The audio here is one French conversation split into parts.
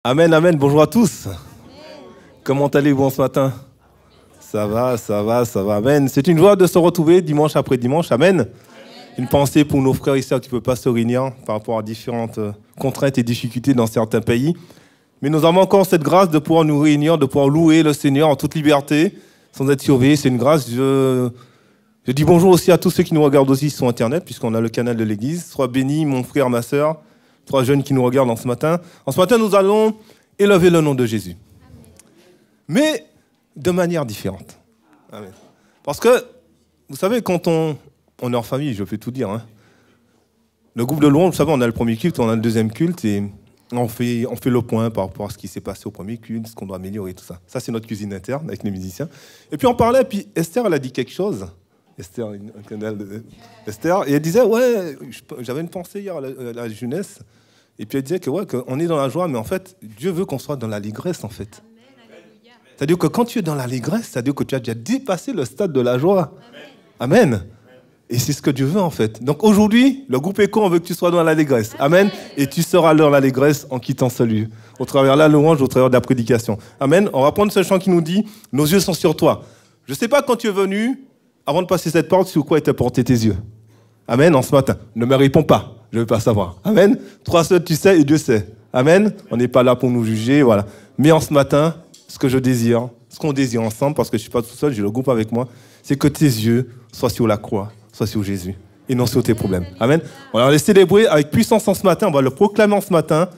Amen, amen. Bonjour à tous. Amen. Comment allez-vous ce matin? Ça va, ça va, ça va. Amen. C'est une joie de se retrouver dimanche après dimanche. Amen. Amen. Une pensée pour nos frères et sœurs qui ne peuvent pas se réunir par rapport à différentes contraintes et difficultés dans certains pays. Mais nous avons encore cette grâce de pouvoir nous réunir, de pouvoir louer le Seigneur en toute liberté, sans être surveillés. C'est une grâce. Je dis bonjour aussi à tous ceux qui nous regardent aussi sur Internet, puisqu'on a le canal de l'Église. Sois béni, mon frère, ma sœur. Trois jeunes qui nous regardent en ce matin. En ce matin, nous allons élever le nom de Jésus. Mais de manière différente. Amen. Parce que, vous savez, quand on est en famille, je peux tout dire, hein, le groupe de louange, vous savez, on a le premier culte, on a le deuxième culte, et on fait le point par rapport à ce qui s'est passé au premier culte, ce qu'on doit améliorer, tout ça. Ça, c'est notre cuisine interne avec les musiciens. Et puis on parlait, puis Esther, elle a dit quelque chose. Esther, et elle disait, ouais, j'avais une pensée hier à la jeunesse, et puis elle disait que ouais, qu'on est dans la joie, mais en fait, Dieu veut qu'on soit dans l'allégresse, en fait. C'est-à-dire que quand tu es dans l'allégresse, c'est-à-dire que tu as déjà dépassé le stade de la joie. Amen. Et c'est ce que Dieu veut, en fait. Donc aujourd'hui, le groupe Écho, on veut que tu sois dans l'allégresse. Amen. Et tu seras dans l'allégresse en quittant ce lieu, au travers de la louange, au travers de la prédication. Amen. On va prendre ce chant qui nous dit, nos yeux sont sur toi. Je ne sais pas quand tu es venu, avant de passer cette porte, sur quoi étaient portés tes yeux. Amen, en ce matin. Ne me réponds pas, je ne veux pas savoir. Amen. Toi seul, tu sais et Dieu sait. Amen. On n'est pas là pour nous juger, voilà. Mais en ce matin, ce que je désire, ce qu'on désire ensemble, parce que je ne suis pas tout seul, j'ai le groupe avec moi, c'est que tes yeux soient sur la croix, soient sur Jésus, et non sur tes problèmes. Amen. On va les célébrer avec puissance en ce matin, on va le proclamer en ce matin.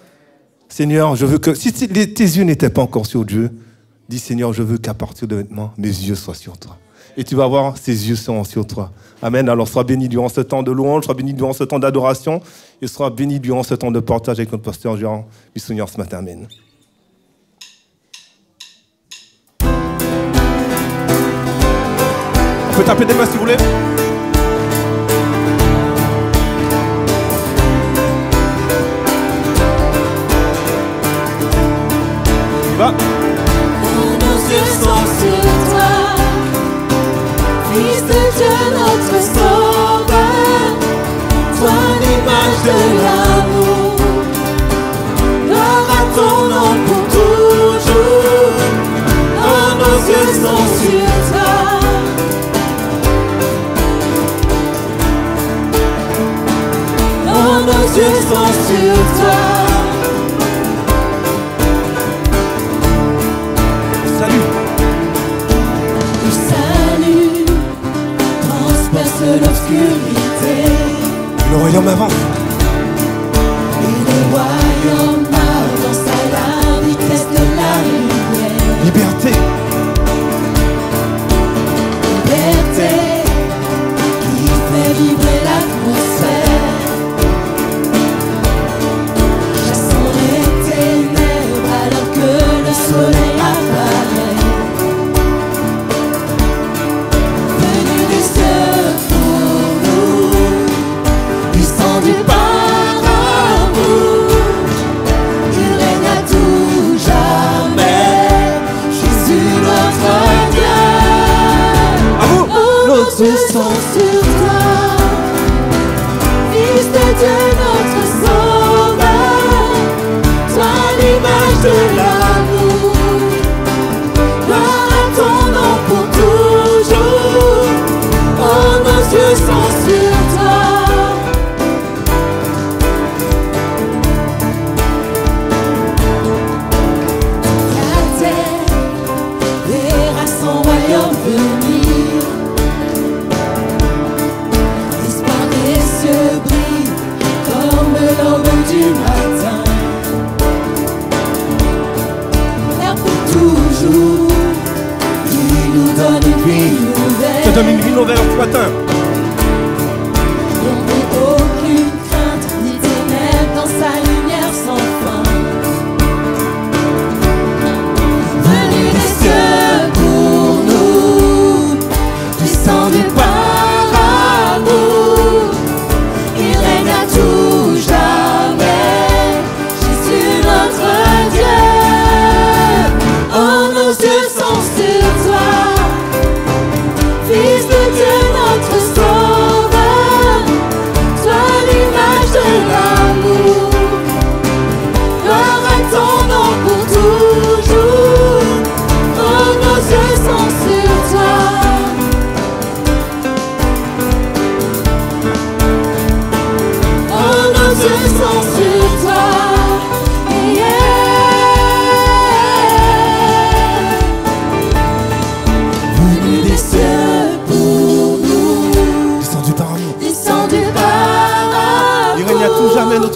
Seigneur, je veux que, si tes yeux n'étaient pas encore sur Dieu, dis Seigneur, je veux qu'à partir de maintenant, mes yeux soient sur toi. Et tu vas voir, ses yeux seront sur toi. Amen. Alors, sois béni durant ce temps de louange, sois béni durant ce temps d'adoration, et sois béni durant ce temps de partage avec notre pasteur Jean Bissonière ce matin. Amen. On peut taper des mains si vous voulez. On y va. Nos yeux sont sur toi. Fils de Dieu, notre sauveur, toi l'image de l'amour, gloire à ton nom pour toujours. Oh, nos yeux sont sur toi. Oh, nos yeux sont sur toi. L'obscurité, le royaume avance. Et le royaume avance à la vitesse de la lumière. Liberté. Liberté qui fait vibrer l'atmosphère. Chassons les ténèbres alors que le soleil apparaît. Du par amour, il règne à tout jamais. Jésus notre Dieu. Oh, nos yeux sont sur toi. Fils de Dieu notre sauveur, toi l'image de l'amour, gloire à ton nom pour toujours. Oh, nos yeux sont sur toi.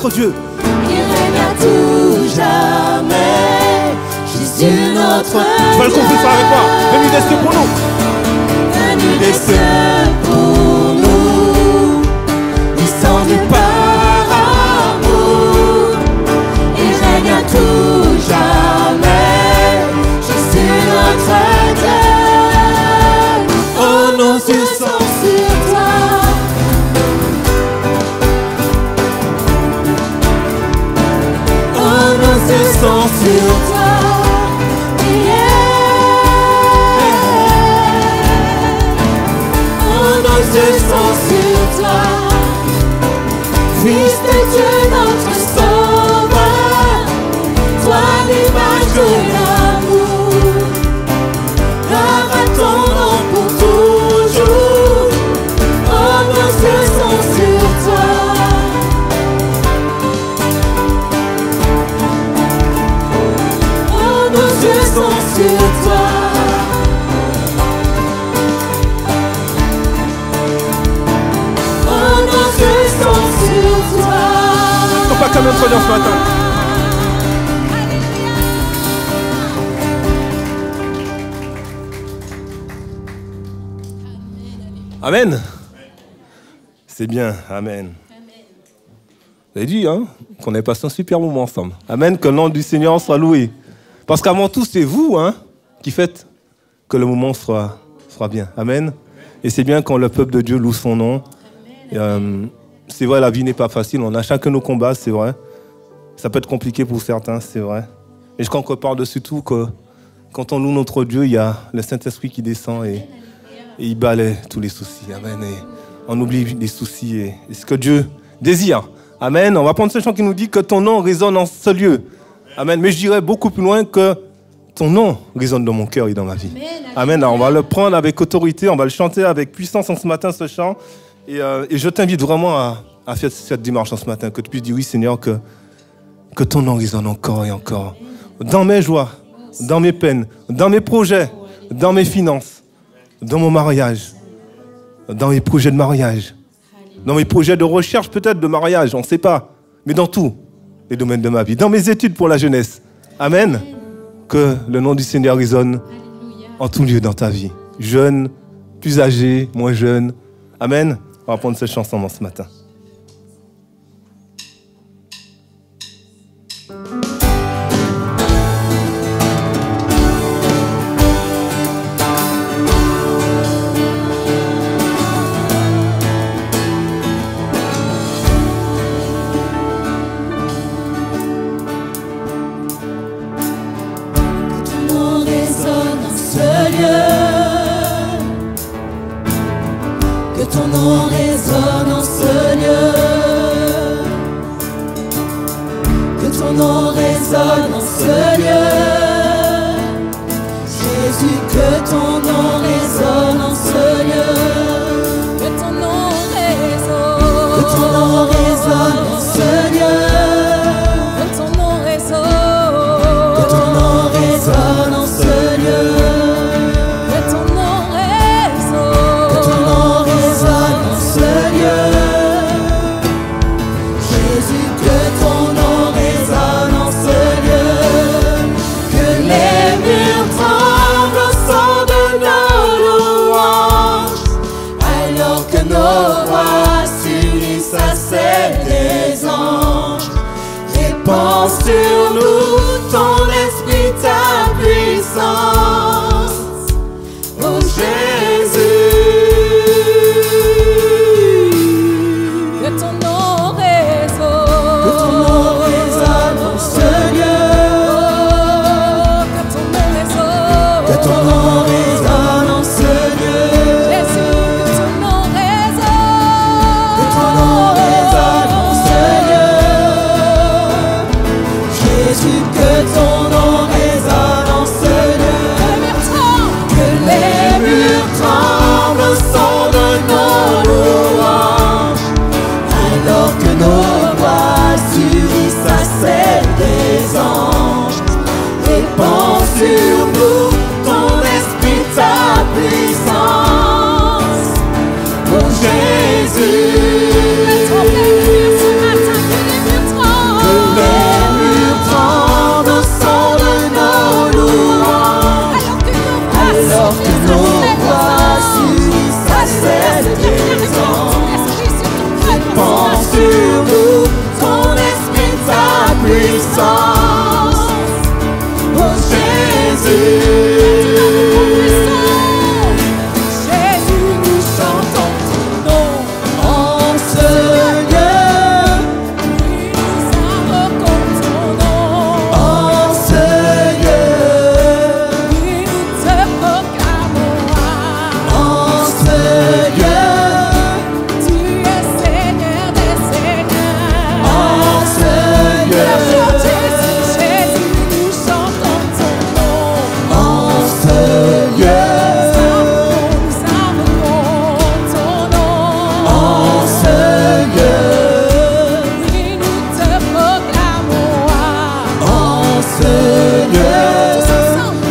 notre Dieu. Il règne à tout jamais. Jésus notre Dieu. Tu vas le confesser avec moi. Venu des cieux pour nous. Venu des cieux pour nous. Descendu par amour. Il règne à tout jamais. Jésus notre Dieu. Oh, nos yeux sont sur toi. Oh, nos yeux sont sur toi. Nos yeux sont sur toi, Fils de Dieu, notre Sauveur, toi l'image de l'amour, gloire à ton nom pour toujours. Oh, nos yeux sont sur toi. Oh, nos yeux sont sur toi. Pas comme notre Dieu ce matin. Amen. C'est bien, amen. Vous avez dit hein, qu'on ait passé un super moment ensemble. Amen, que le nom du Seigneur soit loué. Parce qu'avant tout, c'est vous hein, qui faites que le moment soit bien. Amen. Et c'est bien quand le peuple de Dieu loue son nom. Et, c'est vrai, la vie n'est pas facile. On a chacun nos combats, c'est vrai. Ça peut être compliqué pour certains, c'est vrai. Mais je crois qu'on par-dessus tout que quand on loue notre Dieu, il y a le Saint-Esprit qui descend et il balaie tous les soucis. Amen. Et on oublie les soucis et ce que Dieu désire. Amen. On va prendre ce chant qui nous dit que ton nom résonne en ce lieu. Amen. Mais je dirais beaucoup plus loin que ton nom résonne dans mon cœur et dans ma vie. Amen. Alors, on va le prendre avec autorité, on va le chanter avec puissance en ce matin, ce chant. Et je t'invite vraiment à faire cette démarche en ce matin, que tu puisses dire oui Seigneur, que ton nom résonne encore et encore. Dans mes joies, dans mes peines, dans mes projets, dans mes finances, dans mon mariage, dans mes projets de mariage, dans mes projets de recherche peut-être de mariage, on ne sait pas, mais dans tous les domaines de ma vie, dans mes études pour la jeunesse. Amen. Que le nom du Seigneur résonne en tout lieu dans ta vie. Jeune, plus âgé, moins jeune. Amen. On va prendre cette chanson ce matin. Ton nom résonne en ce lieu. Que ton nom résonne en ce lieu. Jésus, que ton nom résonne en ce lieu. Que ton nom résonne. Que ton nom résonne en ce lieu. Que ton nom résonne. Que ton nom résonne en ce lieu. Répands sur nous ton esprit, ta puissance, oh Jésus. Que ton nom résonne, que ton nom résonne dans ce lieu. Oh, que ton nom résonne, que ton nom résonne dans ce lieu. Jésus, que ton nom résonne, que ton nom résonne dans ce lieu. Jésus, puissance. Oh Jésus, Jésus, nous chantons ton nom en ce lieu. Nous invoquons ton nom en ce lieu. Nous te proclamons en ce lieu. Tu es Seigneur des Seigneurs en ce lieu. Jésus, nous chantons ton nom en ce lieu. Nous invoquons ton nom en ce lieu. Oui, nous te proclamons en ce lieu.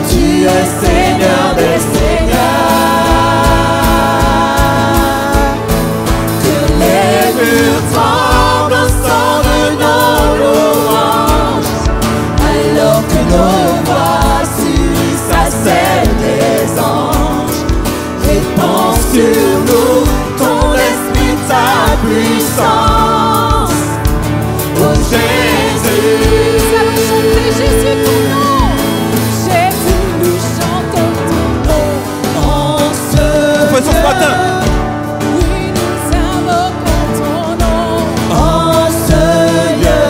Tu es Seigneur des Seigneurs. Que les murs tremblent au son de nos louanges, alors que nos voix s'unissent à celles des anges. Répands sur nous ton esprit, ta puissance. Oh Jésus, nous allons chanter Jésus ton nom. Jésus, nous chantons ton nom en ce Confessons ce matin. oui, nous invoquons ton nom en ce lieu.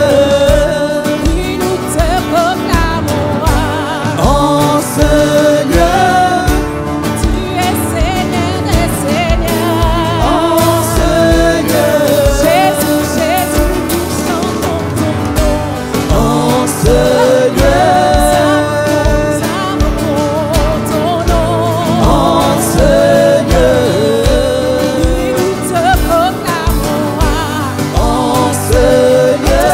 Oui, nous te proclamons en ce lieu. Tu es Seigneur des Seigneurs en ce lieu. Jésus, Jésus, nous chantons ton nom en ce lieu. Nous invoquons ton nom en ce lieu. Oui, nous te proclamons en ce lieu.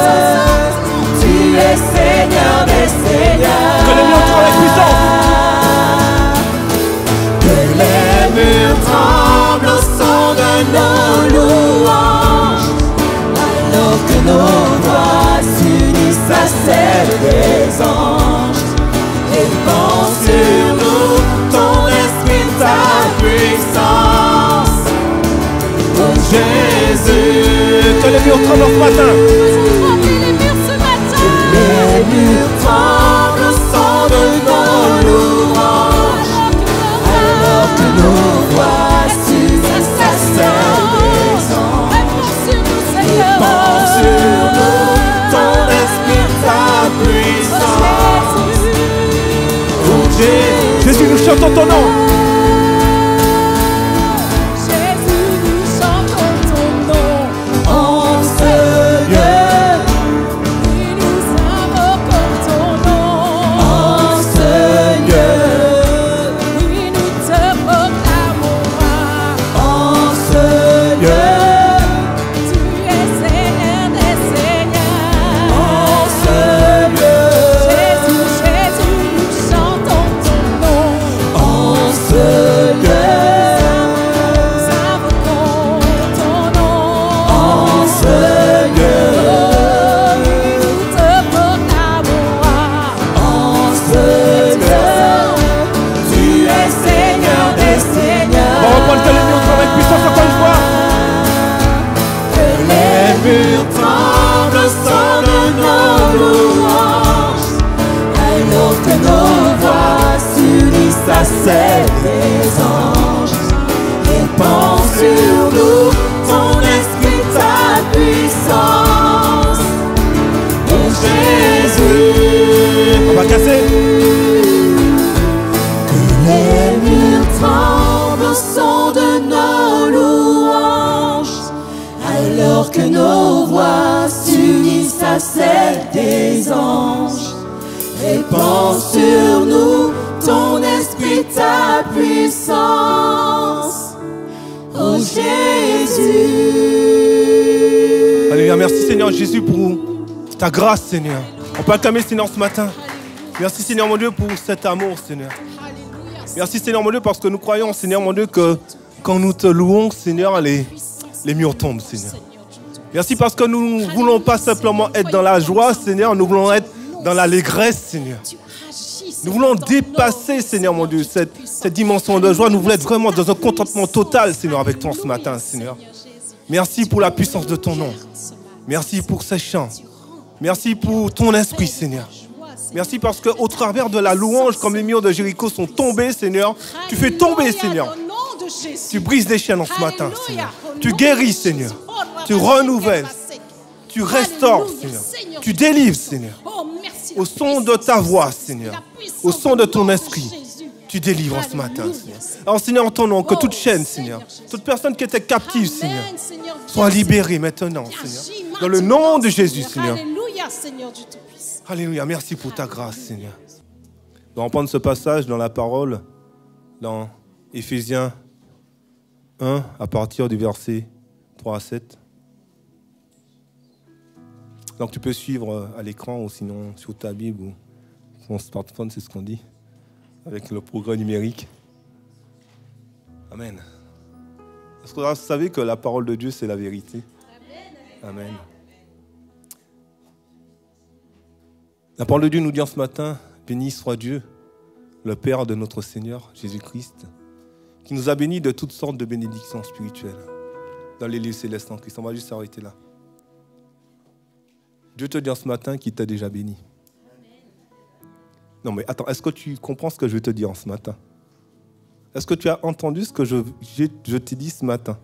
Tu es Seigneur des Seigneurs. Que les murs tremblent avec puissance. Que les murs tremblent au son de nos louanges, alors que nos voix s'unissent à celles des anges. Répands sur nous ton esprit, ta puissance. Oh Jésus, Que les murs tremblent ce matin. les murs tremblent au son de nos louanges, alors que nos voix s'unissent à celles des anges. Répands sur nous ton esprit, ta puissance. Oh Jésus, Jésus, nous chantons ton nom. Jésus, nous chantons ton nom en ce lieu. Oui, nous invoquons ton nom en ce lieu. Oui, nous te proclamons en ce lieu. Tu es Seigneur des Seigneurs en ce lieu. Jésus, Jésus, nous chantons ton nom en ce lieu. Nous invoquons ton nom en ce lieu. Nous te proclamons en ce lieu. Tu es Seigneur des Seigneurs. On va reprendre que les murs tremblent avec puissance encore une fois. Que les murs tremblent au son de nos louanges, alors que nos voix s'unissent à celles des anges. Répands sur nous ton esprit, ta puissance. Oh Jésus, On va casser. les murs tremblent au son de nos louanges, alors que nos voix s'unissent à celles des anges. Répands sur nous ton esprit, ta puissance. Oh Jésus. Alléluia. Merci Seigneur Jésus pour ta grâce, Seigneur. On peut acclamer Seigneur ce matin. Merci Seigneur mon Dieu pour cet amour, Seigneur. Merci Seigneur mon Dieu parce que nous croyons, Seigneur mon Dieu, que quand nous te louons, Seigneur, les murs tombent, Seigneur. Merci parce que nous ne voulons pas simplement être dans la joie, Seigneur, nous voulons être dans l'allégresse, Seigneur. Nous voulons dépasser, Seigneur mon Dieu, cette dimension de joie. Nous voulons être vraiment dans un contentement total, Seigneur, avec toi ce matin, Seigneur. Merci pour la puissance de ton nom. Merci pour ces chants. Merci pour ton esprit, Seigneur. Merci parce qu'au travers de la louange, comme les murs de Jéricho sont tombés, Seigneur, tu fais tomber, Seigneur. Tu brises les chaînes en ce matin, Seigneur. Tu guéris, Seigneur. Tu renouvelles. Tu restaures, Seigneur. Tu délivres, Seigneur. Au son de ta voix, Seigneur. Au son de ton esprit. Tu délivres en ce matin, Seigneur. Alors, Seigneur, en ton nom, que toute chaîne, Seigneur, toute personne qui était captive, Seigneur, soit libérée maintenant, Seigneur. Dans le nom de Jésus, Seigneur. Alléluia, Seigneur du Tout-Puissant. Alléluia, merci pour ta grâce, Seigneur. On va prendre ce passage dans la parole, dans Éphésiens 1, à partir du verset 3 à 7. Donc tu peux suivre à l'écran ou sinon sur ta Bible ou ton smartphone, c'est ce qu'on dit, avec le progrès numérique. Amen. Est-ce que vous savez que la parole de Dieu, c'est la vérité? Amen. La parole de Dieu nous dit en ce matin, béni soit Dieu, le Père de notre Seigneur Jésus-Christ, qui nous a bénis de toutes sortes de bénédictions spirituelles dans les lieux célestes en Christ. On va juste s'arrêter là. Dieu te dit en ce matin qu'il t'a déjà béni. Non mais attends, est-ce que tu comprends ce que je vais te dire en ce matin? Est-ce que tu as entendu ce que je t'ai dit ce matin?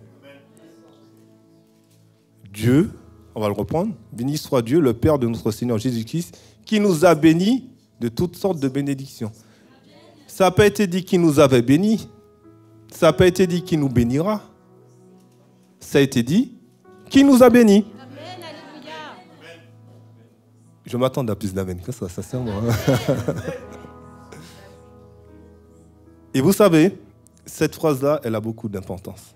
Dieu, on va le reprendre, béni soit Dieu, le Père de notre Seigneur Jésus-Christ, qui nous a bénis de toutes sortes de bénédictions. Ça n'a pas été dit qu'il nous avait bénis. Ça n'a pas été dit qu'il nous bénira. Ça a été dit qu'il nous a bénis. Amen, alléluia. Je m'attends à plus d'amen que ça, sincèrement. Et vous savez, cette phrase-là, elle a beaucoup d'importance.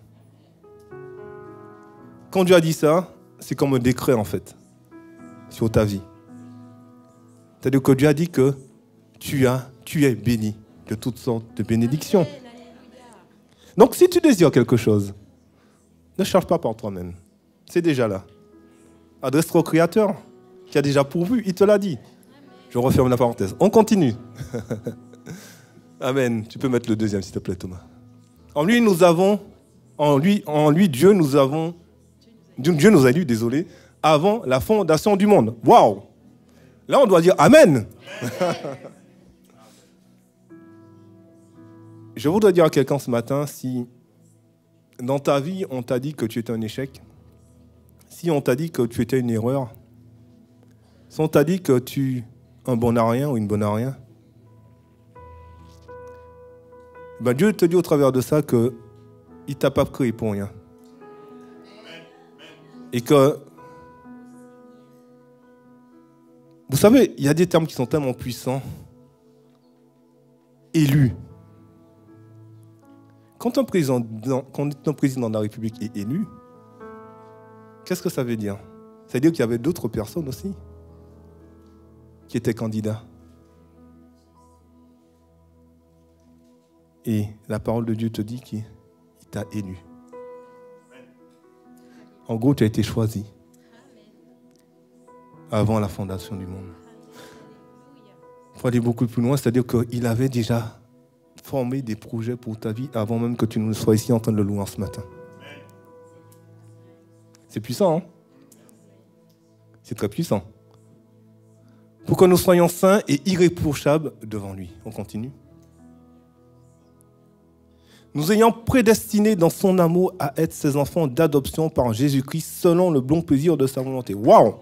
Quand Dieu a dit ça, c'est comme un décret en fait, sur ta vie. C'est-à-dire que Dieu a dit que tu es béni de toutes sortes de bénédictions. Donc si tu désires quelque chose, ne cherche pas par toi-même. C'est déjà là. Adresse-toi au Créateur qui a déjà pourvu, il te l'a dit. Je referme la parenthèse. On continue. Amen. Tu peux mettre le deuxième, s'il te plaît, Thomas. En lui, nous avons, Dieu nous a élus, désolé, avant la fondation du monde. Waouh! Là, on doit dire Amen. Je voudrais dire à quelqu'un ce matin, si dans ta vie, on t'a dit que tu étais un échec, si on t'a dit que tu étais une erreur, si on t'a dit que tu es un bon à rien ou une bonne à rien, ben Dieu te dit au travers de ça qu'il ne t'a pas créé pour rien. Et que, vous savez, il y a des termes qui sont tellement puissants. Élu. Quand un président de la République est élu, qu'est-ce que ça veut dire? Ça veut dire qu'il y avait d'autres personnes aussi qui étaient candidats. Et la parole de Dieu te dit qu'il t'a élu. En gros, tu as été choisi avant la fondation du monde. Il faut aller beaucoup plus loin, c'est-à-dire qu'il avait déjà formé des projets pour ta vie avant même que tu ne sois ici en train de le louer ce matin. C'est puissant, hein? C'est très puissant. Pour que nous soyons saints et irréprochables devant lui. On continue. Nous ayant prédestinés dans son amour à être ses enfants d'adoption par Jésus-Christ selon le bon plaisir de sa volonté. Waouh!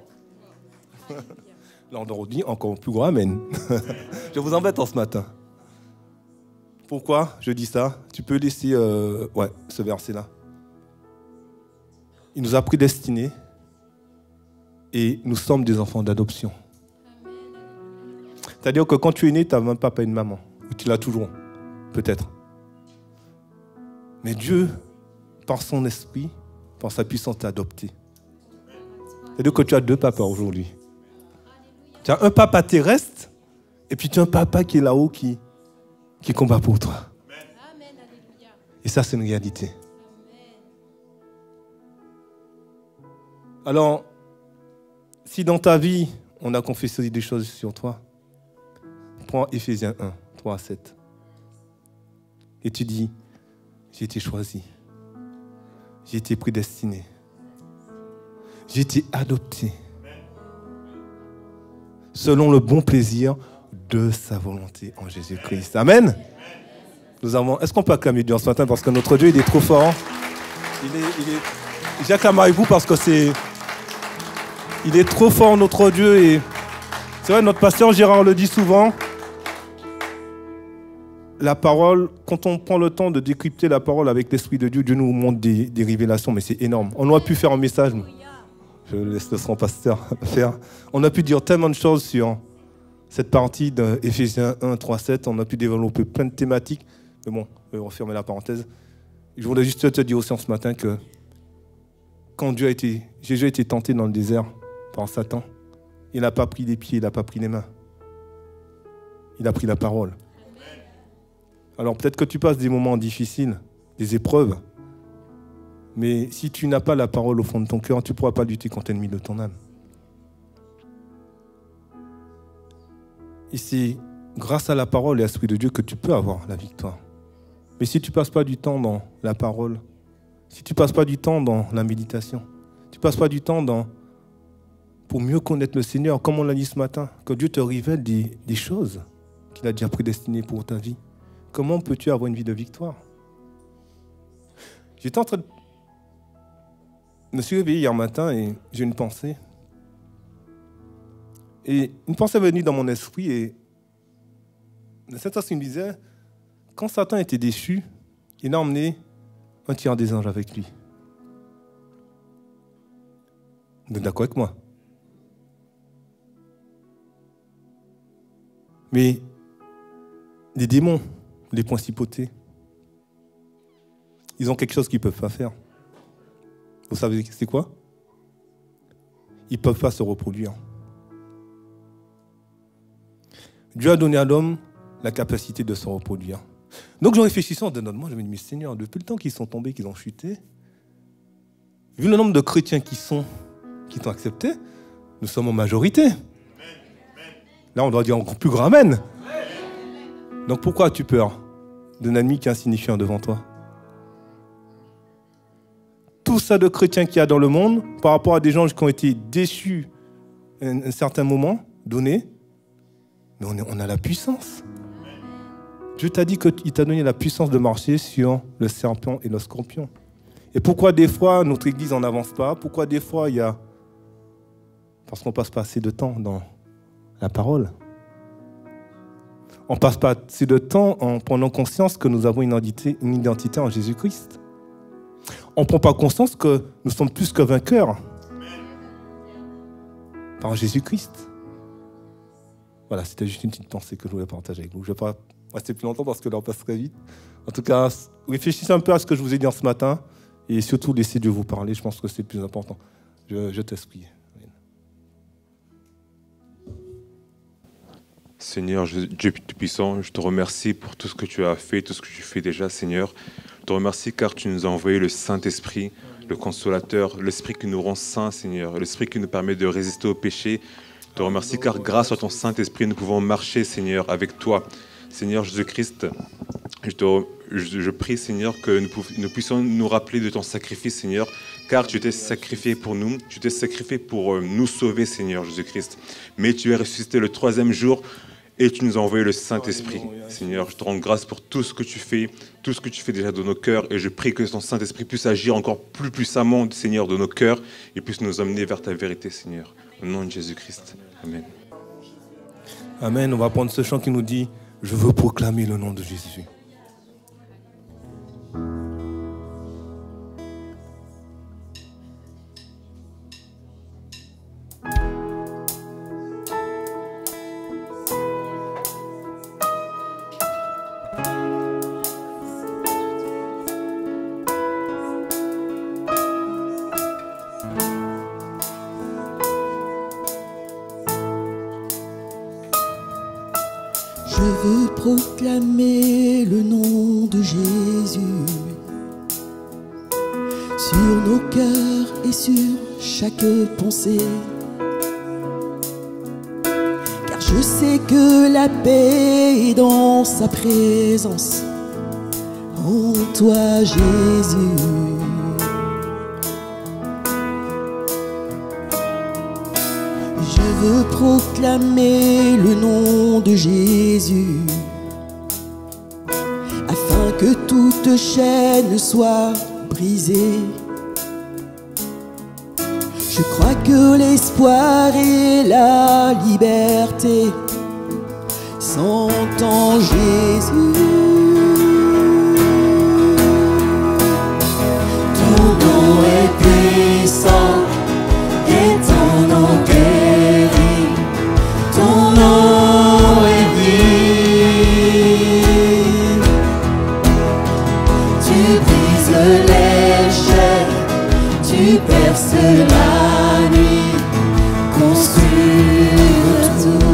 Là, on leur dit encore plus grand amen. Je vous embête en ce matin. Pourquoi je dis ça? Tu peux laisser ce verset-là. Il nous a prédestinés et nous sommes des enfants d'adoption. C'est-à-dire que quand tu es né, tu n'as même papa et une maman. Ou tu l'as toujours, peut-être. Mais Dieu, par son esprit, par sa puissance, t'a adopté. C'est-à-dire que tu as deux papas aujourd'hui. Tu as un papa terrestre et puis tu as un papa qui est là-haut qui combat pour toi. Et ça, c'est une réalité. Alors, si dans ta vie, on a confessé des choses sur toi, prends Éphésiens 1, 3 à 7. Et tu dis, j'ai été choisi. J'ai été prédestiné. J'ai été adopté. selon le bon plaisir de sa volonté en Jésus-Christ. Amen. Est-ce qu'on peut acclamer Dieu ce matin parce que notre Dieu, il est trop fort. J'acclame avec vous parce que il est trop fort, notre Dieu. Et c'est vrai, notre pasteur Gérard le dit souvent. La parole, quand on prend le temps de décrypter la parole avec l'Esprit de Dieu, Dieu nous montre des révélations, mais c'est énorme. On aurait pu faire un message, je laisse le son pasteur faire. On a pu dire tellement de choses sur cette partie d'Éphésiens 1, 3, 7. On a pu développer plein de thématiques. Mais bon, je vais refermer la parenthèse. Je voulais juste te dire aussi ce matin que quand Jésus a été tenté dans le désert par Satan, il n'a pas pris les pieds, il n'a pas pris les mains. Il a pris la parole. Alors peut-être que tu passes des moments difficiles, des épreuves, mais si tu n'as pas la parole au fond de ton cœur, tu ne pourras pas lutter contre l'ennemi de ton âme. Et c'est grâce à la parole et à l'Esprit de Dieu que tu peux avoir la victoire. Mais si tu ne passes pas du temps dans la parole, si tu ne passes pas du temps dans la méditation, tu ne passes pas du temps pour mieux connaître le Seigneur, comme on l'a dit ce matin, que Dieu te révèle des choses qu'il a déjà prédestinées pour ta vie. Comment peux-tu avoir une vie de victoire? J'étais en train de me suis réveillé hier matin et j'ai une pensée. Et une pensée est venue dans mon esprit et cette pensée me disait, quand Satan était déçu, il a emmené un tiers des anges avec lui. Vous êtes d'accord avec moi? Mais les démons, les principautés, ils ont quelque chose qu'ils ne peuvent pas faire. Vous savez c'est quoi? Ils ne peuvent pas se reproduire. Dieu a donné à l'homme la capacité de se reproduire. Donc je réfléchissais en dedans de moi, je me dis, mais Seigneur, depuis le temps qu'ils sont tombés, qu'ils ont chuté, vu le nombre de chrétiens qui t'ont accepté, nous sommes en majorité. Là, on doit dire encore plus grand amen. Donc pourquoi as-tu peur d'un ennemi qui est insignifiant devant toi? Tout ça de chrétiens qu'il y a dans le monde, par rapport à des gens qui ont été déçus à un certain moment donné, mais on a la puissance. Dieu t'a dit qu'il t'a donné la puissance de marcher sur le serpent et le scorpion. Et pourquoi des fois notre église n'en avance pas? Pourquoi des fois il y a... Parce qu'on ne passe pas assez de temps dans la parole. On ne passe pas assez de temps en prenant conscience que nous avons une identité en Jésus-Christ. On ne prend pas conscience que nous sommes plus que vainqueurs par Jésus-Christ. Voilà, c'était juste une petite pensée que je voulais partager avec vous. Je ne vais pas rester plus longtemps parce que l'heure passe très vite. En tout cas, réfléchissez un peu à ce que je vous ai dit ce matin et surtout laissez Dieu vous parler. Je pense que c'est le plus important. Je t'explique. Seigneur, Dieu Tout-Puissant, je te remercie pour tout ce que tu as fait, tout ce que tu fais déjà, Seigneur. Je te remercie car tu nous as envoyé le Saint-Esprit, le Consolateur, l'Esprit qui nous rend saints, Seigneur, l'Esprit qui nous permet de résister au péché. Je te remercie car grâce à ton Saint-Esprit, nous pouvons marcher, Seigneur, avec toi. Seigneur Jésus-Christ, je prie, Seigneur, que nous puissions nous rappeler de ton sacrifice, Seigneur, car tu t'es sacrifié pour nous, tu t'es sacrifié pour nous sauver, Seigneur Jésus-Christ. Mais tu es ressuscité le 3e jour et tu nous as envoyé le Saint-Esprit. Seigneur, je te rends grâce pour tout ce que tu fais déjà dans nos cœurs, et je prie que ton Saint-Esprit puisse agir encore plus puissamment, Seigneur, dans nos cœurs, et puisse nous amener vers ta vérité, Seigneur. Au nom de Jésus-Christ. Amen. Amen. On va prendre ce chant qui nous dit « Je veux proclamer le nom de Jésus ». Je veux proclamer le nom de Jésus sur nos cœurs et sur chaque pensée, car je sais que la paix est dans sa présence, en toi Jésus. Je veux proclamer le nom de Jésus, afin que toute chaîne soit brisée. Je crois que l'espoir et la liberté sont en Jésus. Ton nom est puissant et ton nom guérit. Ton nom est vie. Tu brises les chaînes, tu perces la nuit, consumes tout.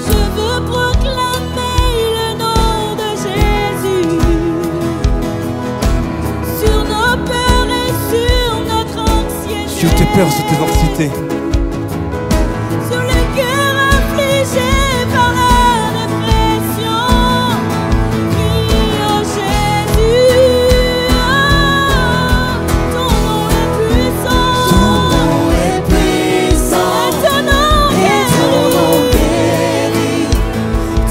Je veux proclamer le nom de Jésus sur nos peurs et sur notre anxiété, Sur tes peurs, sur tes anxiétés. sur le cœur affligé par la dépression. Crie au Jésus, ton nom est puissant. Ton nom est puissant Et ton nom et ton nom guérit.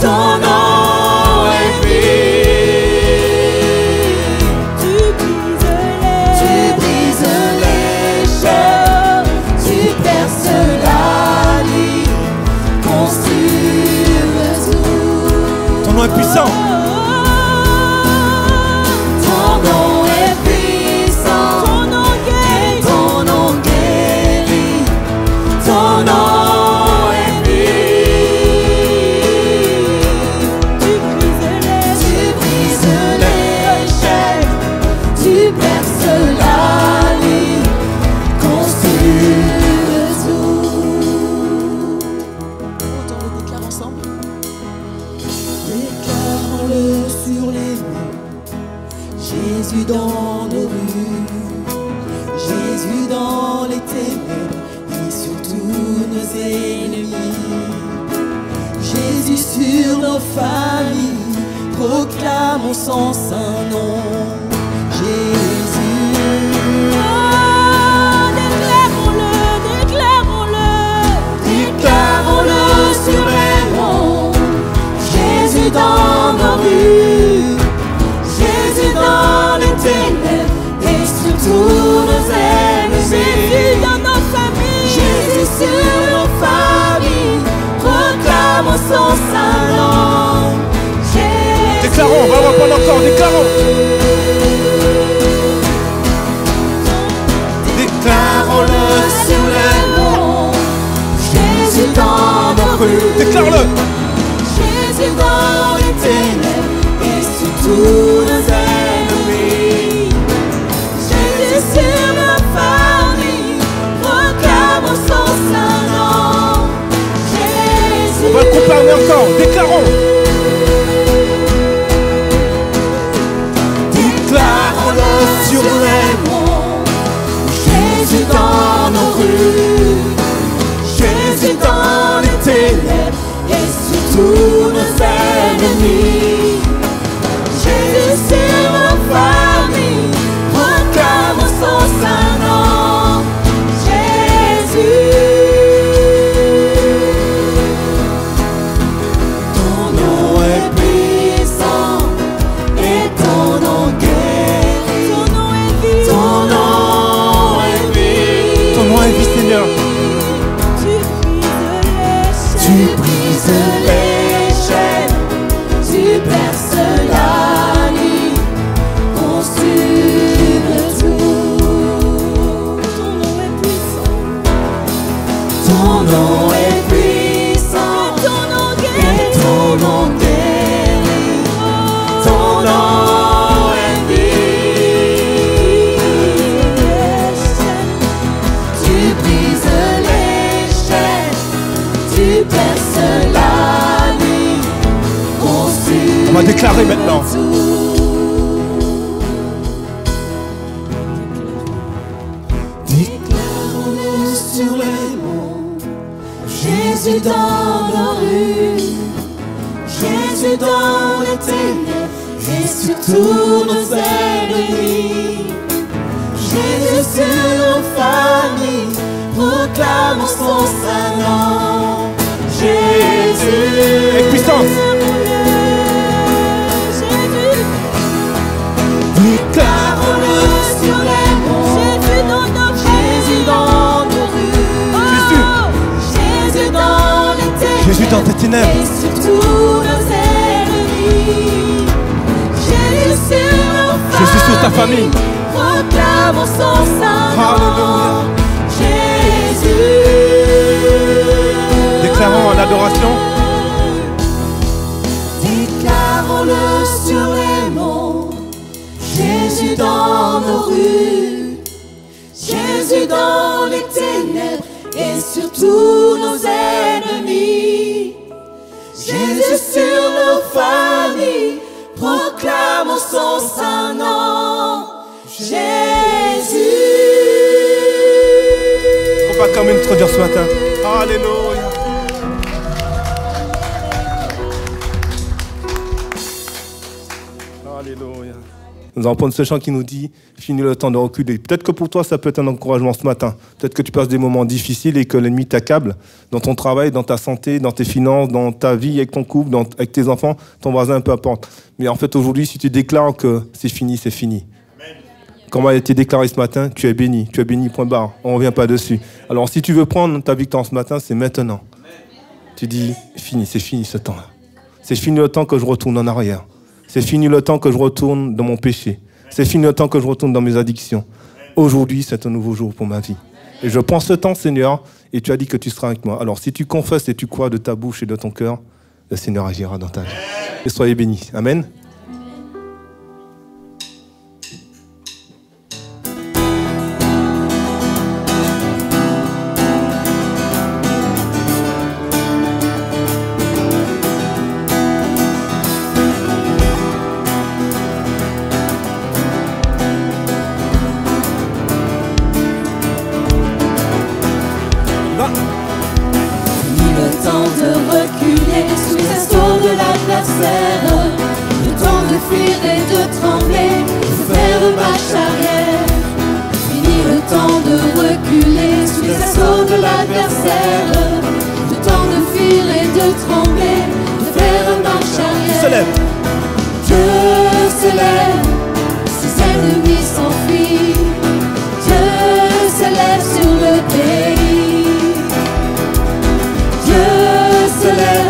Ton nom est vie. tu brises Les chaînes, tu perces la nuit, consumes tout. Ton nom est puissant. Ton nom est puissant, ton nom guérit. ton nom guérit. Ton nom est vie. Tu brises Les chaînes, tu perces la nuit, consumes tout. On le déclare ensemble. Déclarons-le sur les murs. Jésus dans nos rues, Jésus dans les ténèbres et sur tous nos ennemis. Jésus sur nos familles, proclamons son saint nom. Jésus, Déclarons-le, déclarons-le. déclarons-le sur les monts. Jésus dans nos rues, Jésus dans les ténèbres et sur tous nos ennemis. Jésus dans nos familles. Jésus sur nos familles, proclamons son saint nom. Jésus. Déclarons, on va reprendre encore, déclarons. Déclarons-le sur les monts. Jésus dans nos rues, Déclare-le. Jésus dans les ténèbres et sur tous nos ennemis. Jésus sur nos familles, proclamons son saint nom. Jésus. On va le comparer encore, déclarons. Déclarons-le sur les monts. Jésus dans nos rues, Jésus dans les ténèbres et sur tous nos ennemis. Jésus sur nos familles, proclamons son saint nom. Jésus. Ton nom est puissant et ton nom guérit. Ton nom est vie. Ton nom est vie. Ton nom est vie, Seigneur. Tu brises les chaînes. Tu brises les chaînes, tu perces la nuit, consumes tout. Ton nom est puissant. Ton nom est puissant Ton nom et guérit. ton nom guérit. Ton nom est vie. Tu brises les chaînes, tu perces la nuit, consumes On va déclarer maintenant. tout. Déclarons-le sur les monts. Jésus dans nos rues, Jésus dans les ténèbres et sur tous nos ennemis. Jésus sur nos familles, proclamons son saint nom. Jésus, avec puissance. Déclarons-le sur les monts, Jésus dans nos rues, Jésus dans les ténèbres, Jésus dans tes ténèbres, et sur tous nos ennemis. Jésus sur nos familles, Jésus sur ta famille. Proclamons son saint nom. Alléluia. Jésus. Déclarons en adoration. Déclarons-le sur les monts, Jésus dans nos rues, Jésus dans les ténèbres et sur tous nos ennemis. Jésus sur nos familles, proclamons son saint nom. Jésus. On va quand même introduire ce matin. Alléluia. Alléluia. Nous allons prendre ce chant qui nous dit finis le temps de reculer. Peut-être que pour toi, ça peut être un encouragement ce matin. Peut-être que tu passes des moments difficiles et que l'ennemi t'accable dans ton travail, dans ta santé, dans tes finances, dans ta vie avec ton couple, avec tes enfants, ton voisin, peu importe. Mais en fait, aujourd'hui, si tu déclares que c'est fini, c'est fini. Comme a été déclaré ce matin, tu es béni, point barre. On ne revient pas dessus. Alors, si tu veux prendre ta victoire ce matin, c'est maintenant. Tu dis, fini, c'est fini ce temps-là. C'est fini le temps que je retourne en arrière. C'est fini le temps que je retourne dans mon péché. C'est fini le temps que je retourne dans mes addictions. Aujourd'hui, c'est un nouveau jour pour ma vie. Et je prends ce temps, Seigneur, et tu as dit que tu seras avec moi. Alors, si tu confesses et tu crois de ta bouche et de ton cœur, le Seigneur agira dans ta vie. Et soyez bénis. Amen. Le temps de fuir et de trembler, de faire marche arrière. Fini le temps de reculer sous les assauts de l'adversaire. Le temps de fuir et de trembler, de faire marche arrière. Dieu se lève. Dieu se lève, ses ennemis s'enfuient. Dieu se lève sur le pays. Dieu se lève.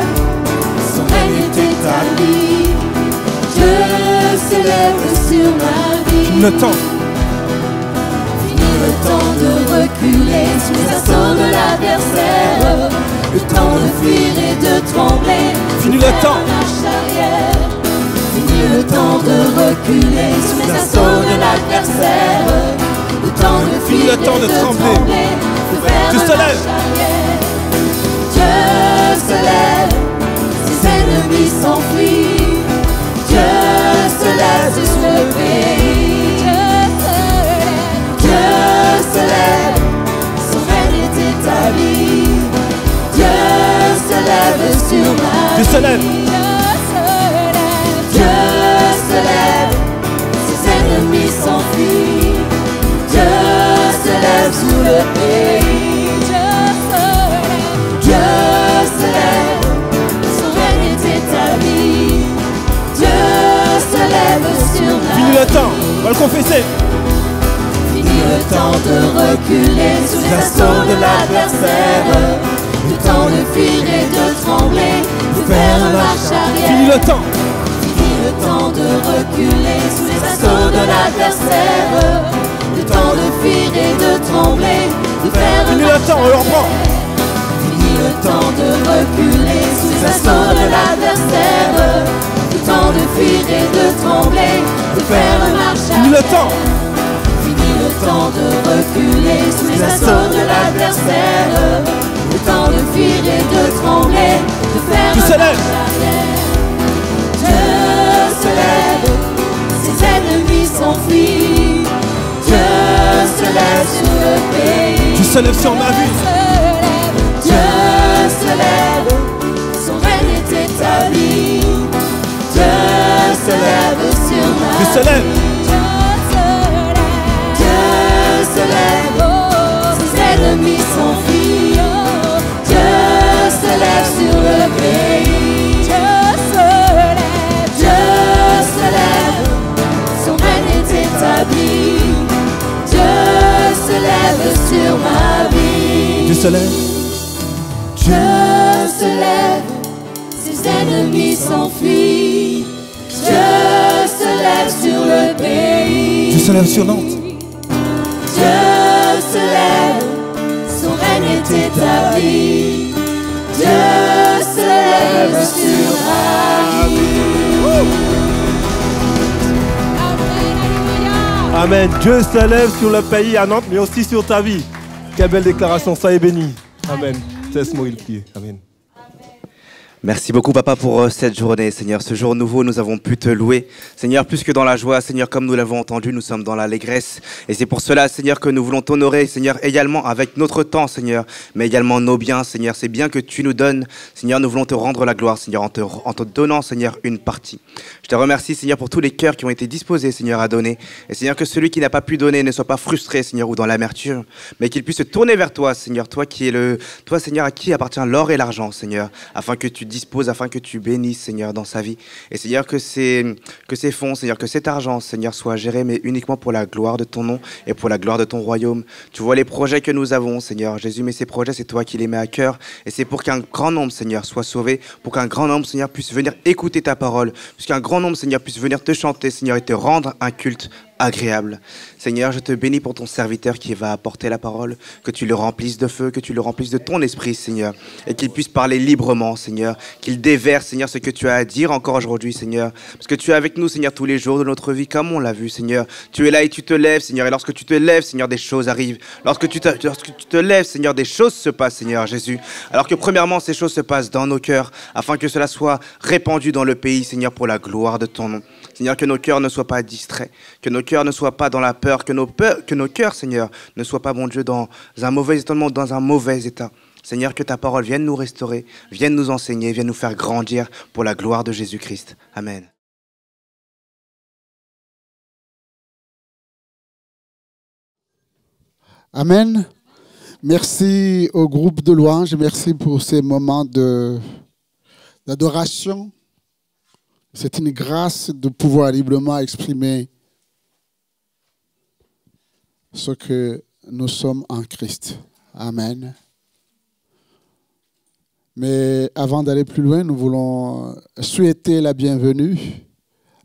Dieu se lève sur ma vie. Fini le temps. Fini le temps de reculer sous les assauts de l'adversaire. Le temps de fuir et de trembler. Fini le temps. Marche arrière. Fini le temps de reculer sous les assauts de l'adversaire. Le temps de fuir le temps et de de trembler. de faire Dieu se lève. Dieu se lève. Ses ennemis s'enfuient. Dieu se lève sur le pays. Dieu se lève. Son règne est établi. Dieu se lève sur ma vie. Dieu se lève. Dieu se lève. Ses ennemis s'enfuient. Dieu se lève sur le pays. Dieu se lève. Dieu se lève sur ma vie. Fini le temps. On va le confesser. Fini le temps de reculer sous les assauts de l'adversaire. Le temps de fuir et de trembler, de faire marche arrière. Fini le temps. Fini le temps de reculer sous les assauts de l'adversaire. Le temps de fuir et de trembler, de faire Fini le temps, on le reprend. Fini le temps de reculer sous les assauts de l'adversaire. Le temps de fuir et de trembler, de faire marche arrière. Fini le temps. Fini le temps de reculer sous les assauts de l'adversaire. Le temps de fuir et de trembler, de faire Dieu se lève. marche arrière. Dieu se lève, ses ennemis s'enfuient. Dieu se lève sur le pays. Dieu se lève sur ma vie. Dieu se lève, son règne est établi. Dieu se lève sur ma vie. Dieu se lève. Dieu se se lève. Dieu se lève, ses ennemis s'enfuient. Dieu se lève sur le pays. Dieu se lève sur Nantes. Dieu se lève, son règne est établi. Dieu se lève sur Paris. Amen. Dieu se lève sur le pays à Nantes, mais aussi sur ta vie. Quelle belle déclaration. Soyez bénis. Amen. Laisse-moi le prier. Amen. Merci beaucoup, Papa, pour cette journée, Seigneur. Ce jour nouveau, nous avons pu te louer. Seigneur, plus que dans la joie, Seigneur, comme nous l'avons entendu, nous sommes dans l'allégresse. Et c'est pour cela, Seigneur, que nous voulons t'honorer, Seigneur, également avec notre temps, Seigneur, mais également nos biens, Seigneur. C'est bien que tu nous donnes. Seigneur, nous voulons te rendre la gloire, Seigneur, en te donnant, Seigneur, une partie. Je te remercie, Seigneur, pour tous les cœurs qui ont été disposés, Seigneur, à donner. Et Seigneur, que celui qui n'a pas pu donner ne soit pas frustré, Seigneur, ou dans l'amertume, mais qu'il puisse se tourner vers toi, Seigneur, toi, Seigneur, à qui appartient l'or et l'argent, Seigneur, afin que tu disposes, afin que tu bénisses, Seigneur, dans sa vie. Et Seigneur, que ces fonds, Seigneur, que cet argent, Seigneur, soit géré, mais uniquement pour la gloire de ton nom et pour la gloire de ton royaume. Tu vois les projets que nous avons, Seigneur. Jésus, mais ces projets, c'est toi qui les mets à cœur. Et c'est pour qu'un grand nombre, Seigneur, soit sauvé, pour qu'un grand nombre, Seigneur, puisse venir écouter ta parole, puisqu'un grand nombre, Seigneur, puisse venir te chanter, Seigneur, et te rendre un culte agréable. Seigneur, je te bénis pour ton serviteur qui va apporter la parole, que tu le remplisses de feu, que tu le remplisses de ton esprit, Seigneur, et qu'il puisse parler librement, Seigneur, qu'il déverse, Seigneur, ce que tu as à dire encore aujourd'hui, Seigneur, parce que tu es avec nous, Seigneur, tous les jours de notre vie, comme on l'a vu, Seigneur. Tu es là et tu te lèves, Seigneur, et lorsque tu te lèves, Seigneur, des choses arrivent. Lorsque tu te lèves, Seigneur, des choses se passent, Seigneur Jésus. Alors que premièrement, ces choses se passent dans nos cœurs, afin que cela soit répandu dans le pays, Seigneur, pour la gloire de ton nom. Seigneur, que nos cœurs ne soient pas distraits, que nos cœurs ne soient pas dans la peur, que nos cœurs, Seigneur, ne soient pas, mon Dieu, dans un mauvais étonnement, dans un mauvais état. Seigneur, que ta parole vienne nous restaurer, vienne nous enseigner, vienne nous faire grandir pour la gloire de Jésus-Christ. Amen. Amen. Merci au groupe de louanges, merci pour ces moments d'adoration. C'est une grâce de pouvoir librement exprimer ce que nous sommes en Christ. Amen. Mais avant d'aller plus loin, nous voulons souhaiter la bienvenue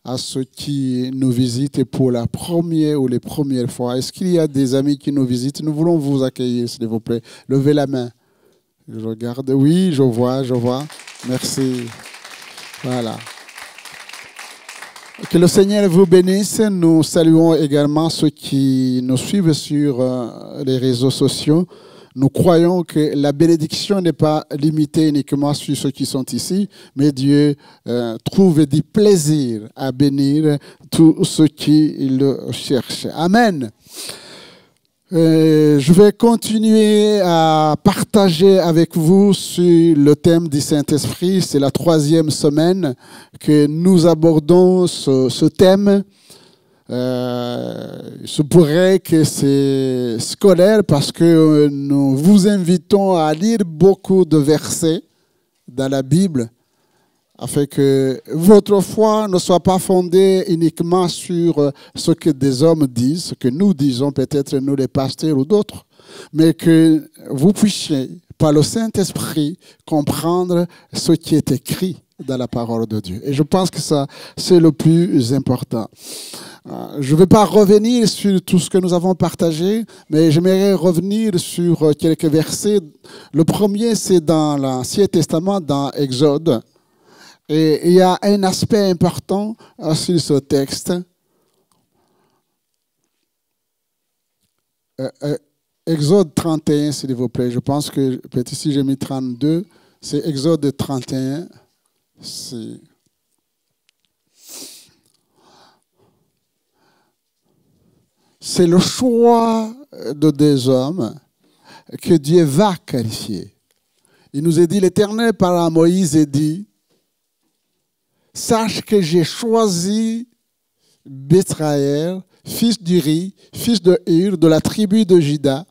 à ceux qui nous visitent pour la première ou les premières fois. Est-ce qu'il y a des amis qui nous visitent? Nous voulons vous accueillir, s'il vous plaît. Levez la main. Je regarde. Oui, je vois. Merci. Voilà. Que le Seigneur vous bénisse. Nous saluons également ceux qui nous suivent sur les réseaux sociaux. Nous croyons que la bénédiction n'est pas limitée uniquement sur ceux qui sont ici, mais Dieu trouve du plaisir à bénir tous ceux qui le cherchent. Amen. Je vais continuer à partager avec vous sur le thème du Saint-Esprit. C'est la 3e semaine que nous abordons ce thème. Il se pourrait que c'est scolaire parce que nous vous invitons à lire beaucoup de versets dans la Bible afin que votre foi ne soit pas fondée uniquement sur ce que des hommes disent, ce que nous disons, peut-être nous les pasteurs ou d'autres, mais que vous puissiez, par le Saint-Esprit, comprendre ce qui est écrit dans la parole de Dieu. Et je pense que ça, c'est le plus important. Je ne vais pas revenir sur tout ce que nous avons partagé, mais j'aimerais revenir sur quelques versets. Le premier, c'est dans l'Ancien Testament, dans Exode. Et il y a un aspect important sur ce texte. Exode 31, s'il vous plaît. Je pense que peut-être ici j'ai mis 32. C'est Exode 31. C'est le choix de des hommes que Dieu va qualifier. Il nous est dit, l'Éternel parle à Moïse et dit, sache que j'ai choisi Béthraël, fils d'Uri, fils de Hur, de la tribu de Juda.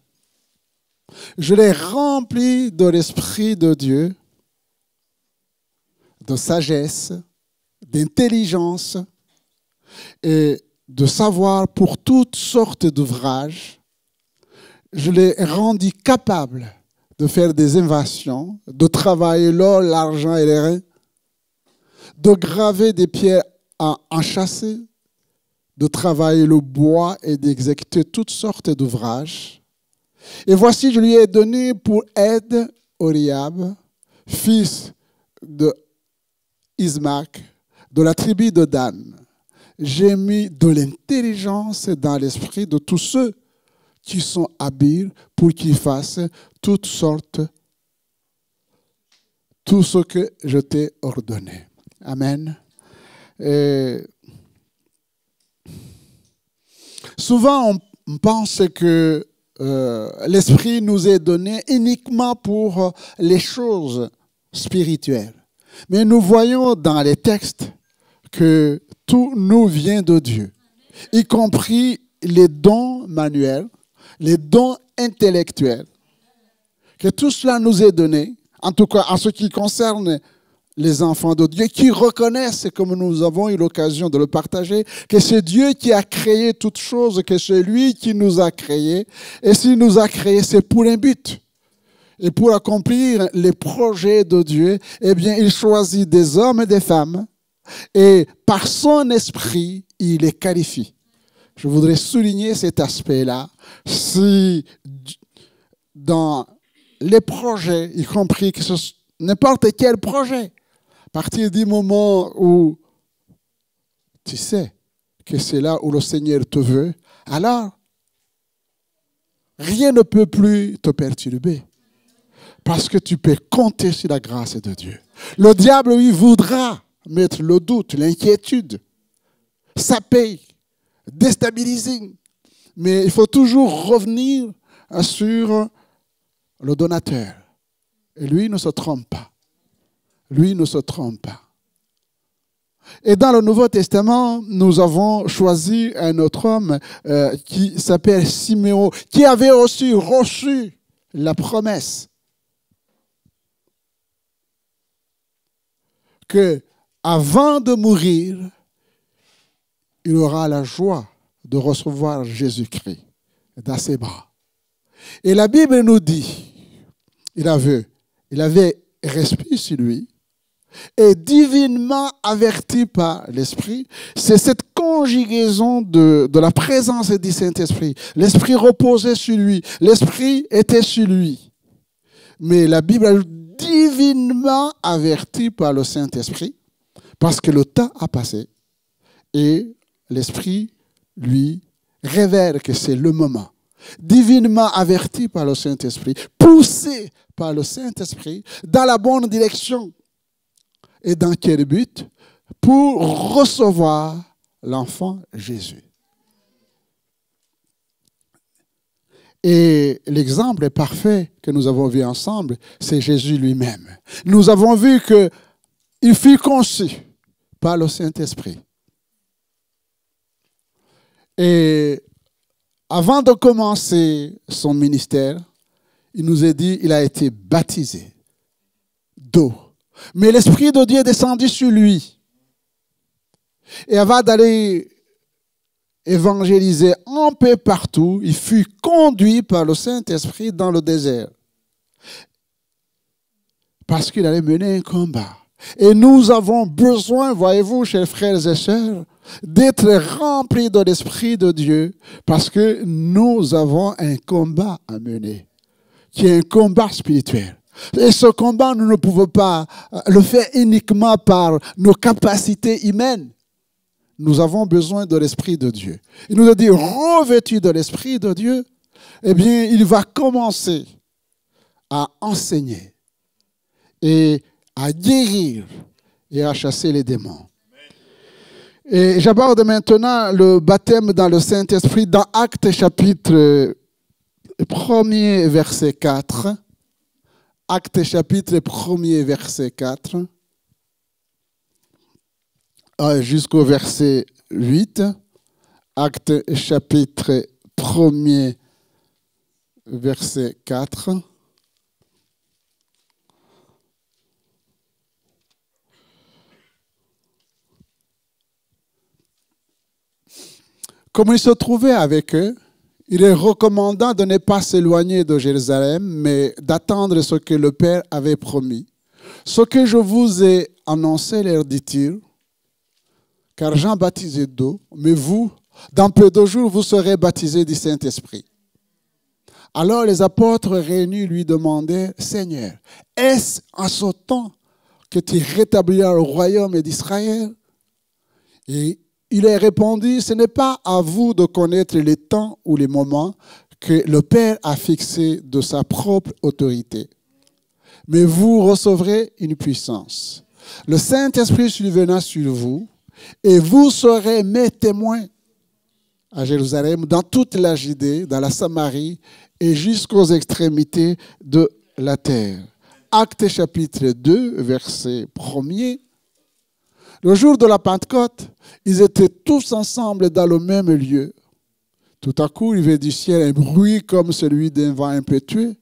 Je l'ai rempli de l'Esprit de Dieu, de sagesse, d'intelligence et de savoir pour toutes sortes d'ouvrages. Je l'ai rendu capable de faire des invasions, de travailler l'or, l'argent et les reins, de graver des pierres à enchâsser, de travailler le bois et d'exécuter toutes sortes d'ouvrages. Et voici, je lui ai donné pour aide Oriab, fils de Ismac, de la tribu de Dan. J'ai mis de l'intelligence dans l'esprit de tous ceux qui sont habiles pour qu'ils fassent toutes sortes, tout ce que je t'ai ordonné. Amen. Et souvent, on pense que l'esprit nous est donné uniquement pour les choses spirituelles. Mais nous voyons dans les textes que tout nous vient de Dieu, y compris les dons manuels, les dons intellectuels, que tout cela nous est donné, en tout cas en ce qui concerne les enfants de Dieu, qui reconnaissent, comme nous avons eu l'occasion de le partager, que c'est Dieu qui a créé toutes choses, que c'est lui qui nous a créés, et s'il nous a créés, c'est pour un but. Et pour accomplir les projets de Dieu, eh bien, il choisit des hommes et des femmes, et par son esprit, il les qualifie. Je voudrais souligner cet aspect-là. Si dans les projets, y compris que n'importe quel projet, à partir du moment où tu sais que c'est là où le Seigneur te veut, alors rien ne peut plus te perturber. Parce que tu peux compter sur la grâce de Dieu. Le diable, lui, voudra mettre le doute, l'inquiétude, saper, déstabiliser. Mais il faut toujours revenir sur le donateur. Et lui ne se trompe pas. Lui ne se trompe pas. Et dans le Nouveau Testament, nous avons choisi un autre homme qui s'appelle Siméon, qui avait aussi reçu la promesse que avant de mourir, il aura la joie de recevoir Jésus-Christ dans ses bras. Et la Bible nous dit, il avait respect sur lui, et divinement averti par l'Esprit, c'est cette conjugaison de la présence du Saint-Esprit. L'Esprit reposait sur lui, l'Esprit était sur lui. Mais la Bible a divinement averti par le Saint-Esprit, parce que le temps a passé, et l'Esprit lui révèle que c'est le moment. Divinement averti par le Saint-Esprit, poussé par le Saint-Esprit dans la bonne direction. Et dans quel but? Pour recevoir l'enfant Jésus. Et l'exemple parfait que nous avons vu ensemble, c'est Jésus lui-même. Nous avons vu qu'il fut conçu par le Saint-Esprit. Et avant de commencer son ministère, il nous a dit qu'il a été baptisé d'eau. Mais l'Esprit de Dieu est descendu sur lui. Et avant d'aller évangéliser un peu partout, il fut conduit par le Saint-Esprit dans le désert. Parce qu'il allait mener un combat. Et nous avons besoin, voyez-vous, chers frères et sœurs, d'être remplis de l'Esprit de Dieu, parce que nous avons un combat à mener, qui est un combat spirituel. Et ce combat, nous ne pouvons pas le faire uniquement par nos capacités humaines. Nous avons besoin de l'Esprit de Dieu. Il nous a dit, revêtu de l'Esprit de Dieu, eh bien, il va commencer à enseigner et à guérir et à chasser les démons. Et j'aborde maintenant le baptême dans le Saint-Esprit dans Actes chapitre 1er, verset 4. Actes chapitre 1er, verset 4. Jusqu'au verset 8. Actes chapitre 1er, verset 4. Comme il se trouvait avec eux, il est recommandant de ne pas s'éloigner de Jérusalem, mais d'attendre ce que le Père avait promis. Ce que je vous ai annoncé, leur dit-il, car Jean baptisait d'eau, mais vous, dans peu de jours, vous serez baptisés du Saint-Esprit. Alors les apôtres réunis lui demandaient, Seigneur, est-ce en ce temps que tu rétabliras le royaume d'Israël? Et il leur répondit, ce n'est pas à vous de connaître les temps ou les moments que le Père a fixés de sa propre autorité. Mais vous recevrez une puissance. Le Saint-Esprit survenant sur vous, et vous serez mes témoins à Jérusalem, dans toute la Judée, dans la Samarie et jusqu'aux extrémités de la terre. Actes chapitre 2, verset 1er. Le jour de la Pentecôte, ils étaient tous ensemble dans le même lieu. Tout à coup, il vint du ciel un bruit comme celui d'un vent impétueux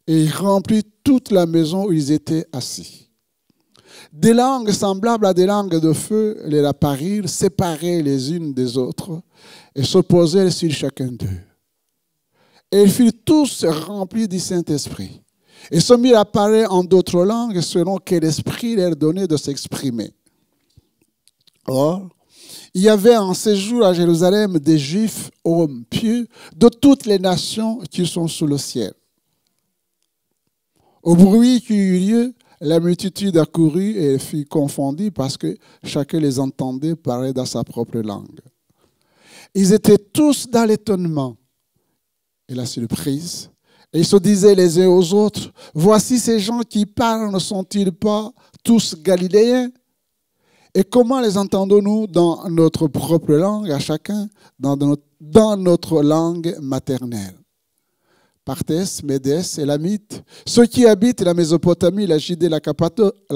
et il remplit toute la maison où ils étaient assis. Des langues semblables à des langues de feu leur apparurent, séparées les unes des autres et se posèrent sur chacun d'eux. Et ils furent tous remplis du Saint-Esprit et se mirent à parler en d'autres langues selon que l'Esprit leur donnait de s'exprimer. Or, il y avait en séjour à Jérusalem des Juifs, hommes pieux, de toutes les nations qui sont sous le ciel. Au bruit qui eut lieu, la multitude accourut et fut confondue parce que chacun les entendait parler dans sa propre langue. Ils étaient tous dans l'étonnement et la surprise. Et ils se disaient les uns aux autres, « Voici ces gens qui parlent, ne sont-ils pas tous galiléens? Et comment les entendons-nous dans notre propre langue, à chacun, dans notre langue maternelle? » Parthes, Médès, Élamite, ceux qui habitent la Mésopotamie, la Judée, la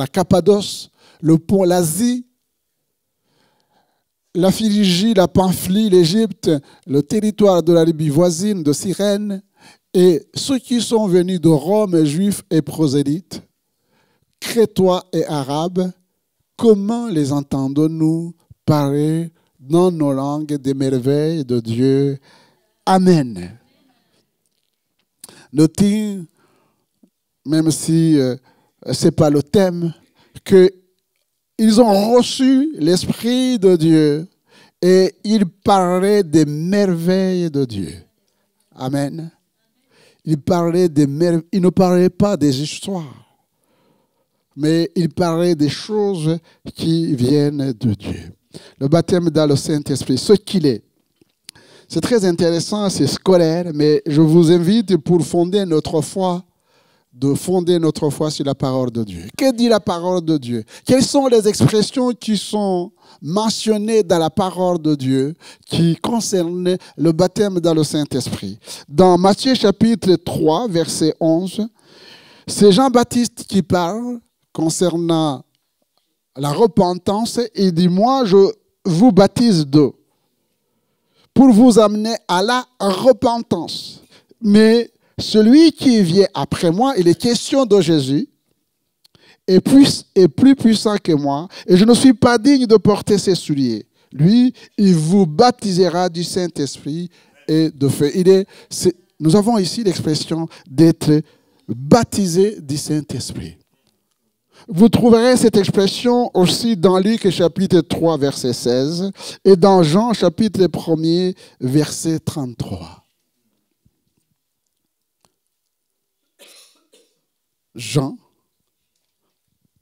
Cappadoce, le pont, l'Asie, la Phrygie, la Pamphylie, l'Égypte, le territoire de la Libye voisine, de Cyrène, et ceux qui sont venus de Rome, juifs et prosélytes, crétois et arabes, comment les entendons-nous parler dans nos langues des merveilles de Dieu? Amen. Notez, même si ce n'est pas le thème, qu'ils ont reçu l'Esprit de Dieu et ils parlaient des merveilles de Dieu. Amen. Ils ne parlaient pas des histoires, mais ils parlaient des choses qui viennent de Dieu. Le baptême dans le Saint-Esprit, ce qu'il est. C'est très intéressant, c'est scolaire, mais je vous invite pour fonder notre foi, de fonder notre foi sur la parole de Dieu. Que dit la parole de Dieu? Quelles sont les expressions qui sont mentionnées dans la parole de Dieu qui concernent le baptême dans le Saint-Esprit? Dans Matthieu chapitre 3, verset 11, c'est Jean-Baptiste qui parle concernant la repentance et dit « Moi, je vous baptise d'eau pour vous amener à la repentance. Mais celui qui vient après moi, il est question de Jésus, est plus puissant que moi, et je ne suis pas digne de porter ses souliers. Lui, il vous baptisera du Saint-Esprit et de feu. Nous avons ici l'expression d'être baptisé du Saint-Esprit. Vous trouverez cette expression aussi dans Luc chapitre 3, verset 16 et dans Jean chapitre 1er, verset 33. Jean,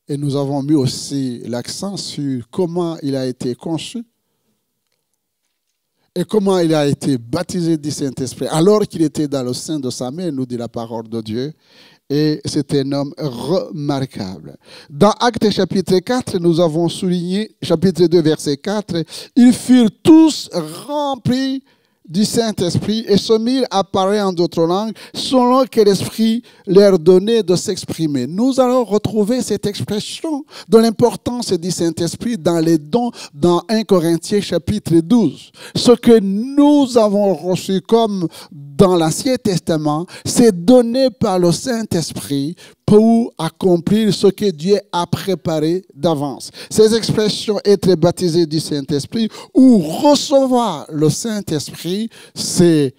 et nous avons mis aussi l'accent sur comment il a été conçu et comment il a été baptisé du Saint-Esprit alors qu'il était dans le sein de sa mère, nous dit la parole de Dieu. Et c'est un homme remarquable. Dans Actes chapitre 4, nous avons souligné, chapitre 2, verset 4, ils furent tous remplis du Saint-Esprit et se mirent à parler en d'autres langues selon que l'Esprit leur donnait de s'exprimer. Nous allons retrouver cette expression de l'importance du Saint-Esprit dans les dons dans 1 Corinthiens chapitre 12. Ce que nous avons reçu comme dans l'Ancien Testament, c'est donné par le Saint-Esprit pour accomplir ce que Dieu a préparé d'avance. Ces expressions, être baptisé du Saint-Esprit ou recevoir le Saint-Esprit, c'est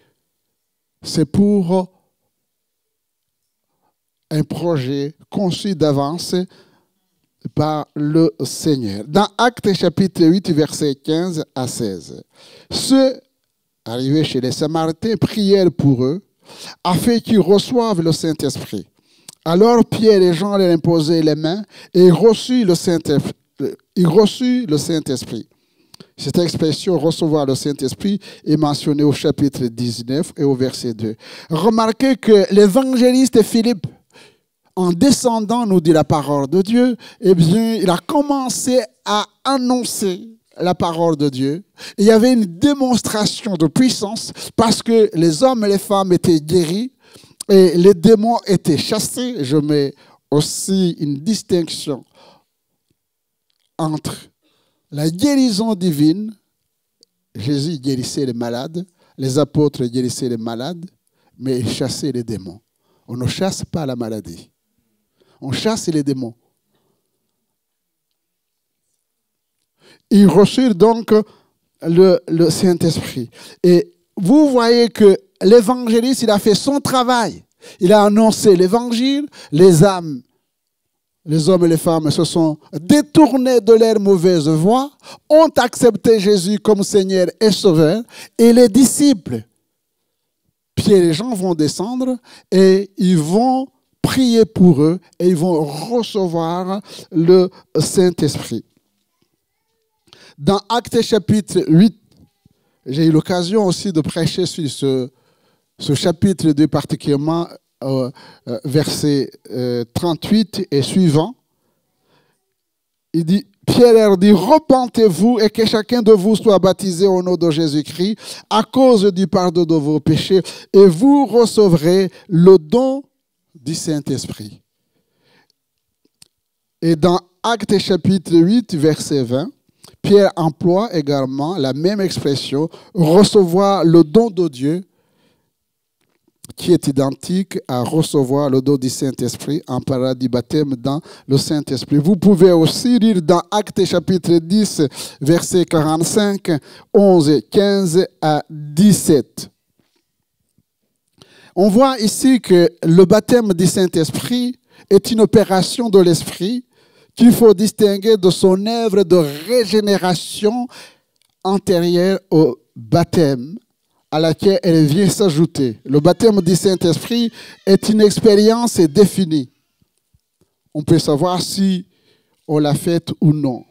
c'est pour un projet conçu d'avance par le Seigneur. Dans Actes chapitre 8, versets 15 à 16. Ceux arrivés chez les Samaritains prièrent pour eux, afin qu'ils reçoivent le Saint-Esprit. Alors Pierre et Jean leur imposaient les mains et ils reçurent le Saint-Esprit. Cette expression « recevoir le Saint-Esprit » est mentionnée au chapitre 19 et au verset 2. Remarquez que l'évangéliste Philippe, en descendant, nous dit la parole de Dieu, eh bien, il a commencé à annoncer la parole de Dieu. Il y avait une démonstration de puissance parce que les hommes et les femmes étaient guéris et les démons étaient chassés. Je mets aussi une distinction entre la guérison divine, Jésus guérissait les malades, les apôtres guérissaient les malades, mais ils chassaient les démons. On ne chasse pas la maladie. On chasse les démons. Ils reçurent donc le Saint-Esprit. Et vous voyez que l'évangéliste, il a fait son travail. Il a annoncé l'évangile, les âmes, les hommes et les femmes se sont détournés de leur mauvaise voie, ont accepté Jésus comme Seigneur et Sauveur, et les disciples, Pierre et Jean, vont descendre et ils vont prier pour eux et ils vont recevoir le Saint-Esprit. Dans Actes chapitre 8, j'ai eu l'occasion aussi de prêcher sur ce chapitre 2 particulièrement, verset 38 et suivant. Il dit, Pierre leur dit, repentez-vous et que chacun de vous soit baptisé au nom de Jésus-Christ à cause du pardon de vos péchés et vous recevrez le don du Saint-Esprit. Et dans Actes chapitre 8, verset 20, Pierre emploie également la même expression, recevoir le don de Dieu, qui est identique à recevoir le don du Saint-Esprit en parlant du baptême dans le Saint-Esprit. Vous pouvez aussi lire dans Actes chapitre 10, versets 45, 11, 15 à 17. On voit ici que le baptême du Saint-Esprit est une opération de l'Esprit qu'il faut distinguer de son œuvre de régénération antérieure au baptême à laquelle elle vient s'ajouter. Le baptême du Saint-Esprit est une expérience définie. On peut savoir si on l'a faite ou non.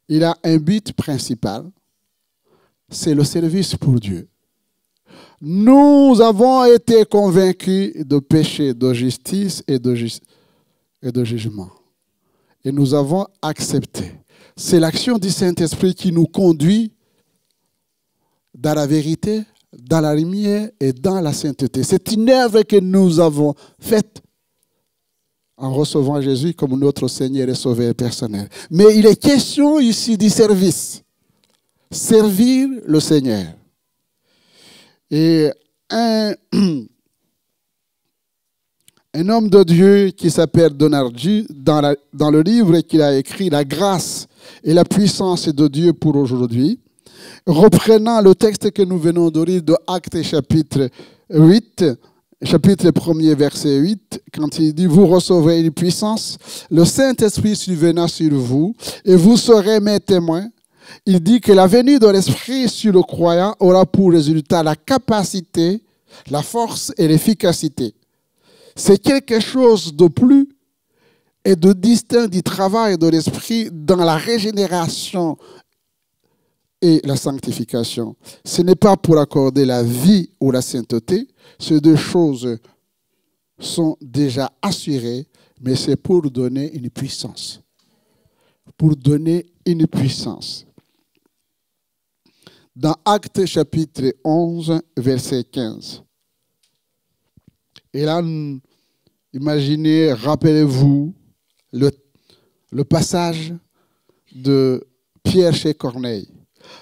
Il a un but principal, c'est le service pour Dieu. Nous avons été convaincus de péché, de justice et de jugement. Et nous avons accepté. C'est l'action du Saint-Esprit qui nous conduit dans la vérité, dans la lumière et dans la sainteté. C'est une œuvre que nous avons faite en recevant Jésus comme notre Seigneur et Sauveur personnel. Mais il est question ici du service. Servir le Seigneur. Et un homme de Dieu qui s'appelle Donardi, dans le livre qu'il a écrit, La grâce et la puissance de Dieu pour aujourd'hui, reprenant le texte que nous venons de lire de Actes chapitre 8, chapitre 1er, verset 8, quand il dit « Vous recevrez une puissance, le Saint-Esprit survenant sur vous, et vous serez mes témoins. » Il dit que la venue de l'Esprit sur le croyant aura pour résultat la capacité, la force et l'efficacité. C'est quelque chose de plus et de distinct du travail de l'Esprit dans la régénération et la sanctification. Ce n'est pas pour accorder la vie ou la sainteté. Ces deux choses sont déjà assurées, mais c'est pour donner une puissance. Pour donner une puissance. Dans Actes chapitre 11, verset 15. Et là, imaginez, rappelez-vous le passage de Pierre chez Corneille.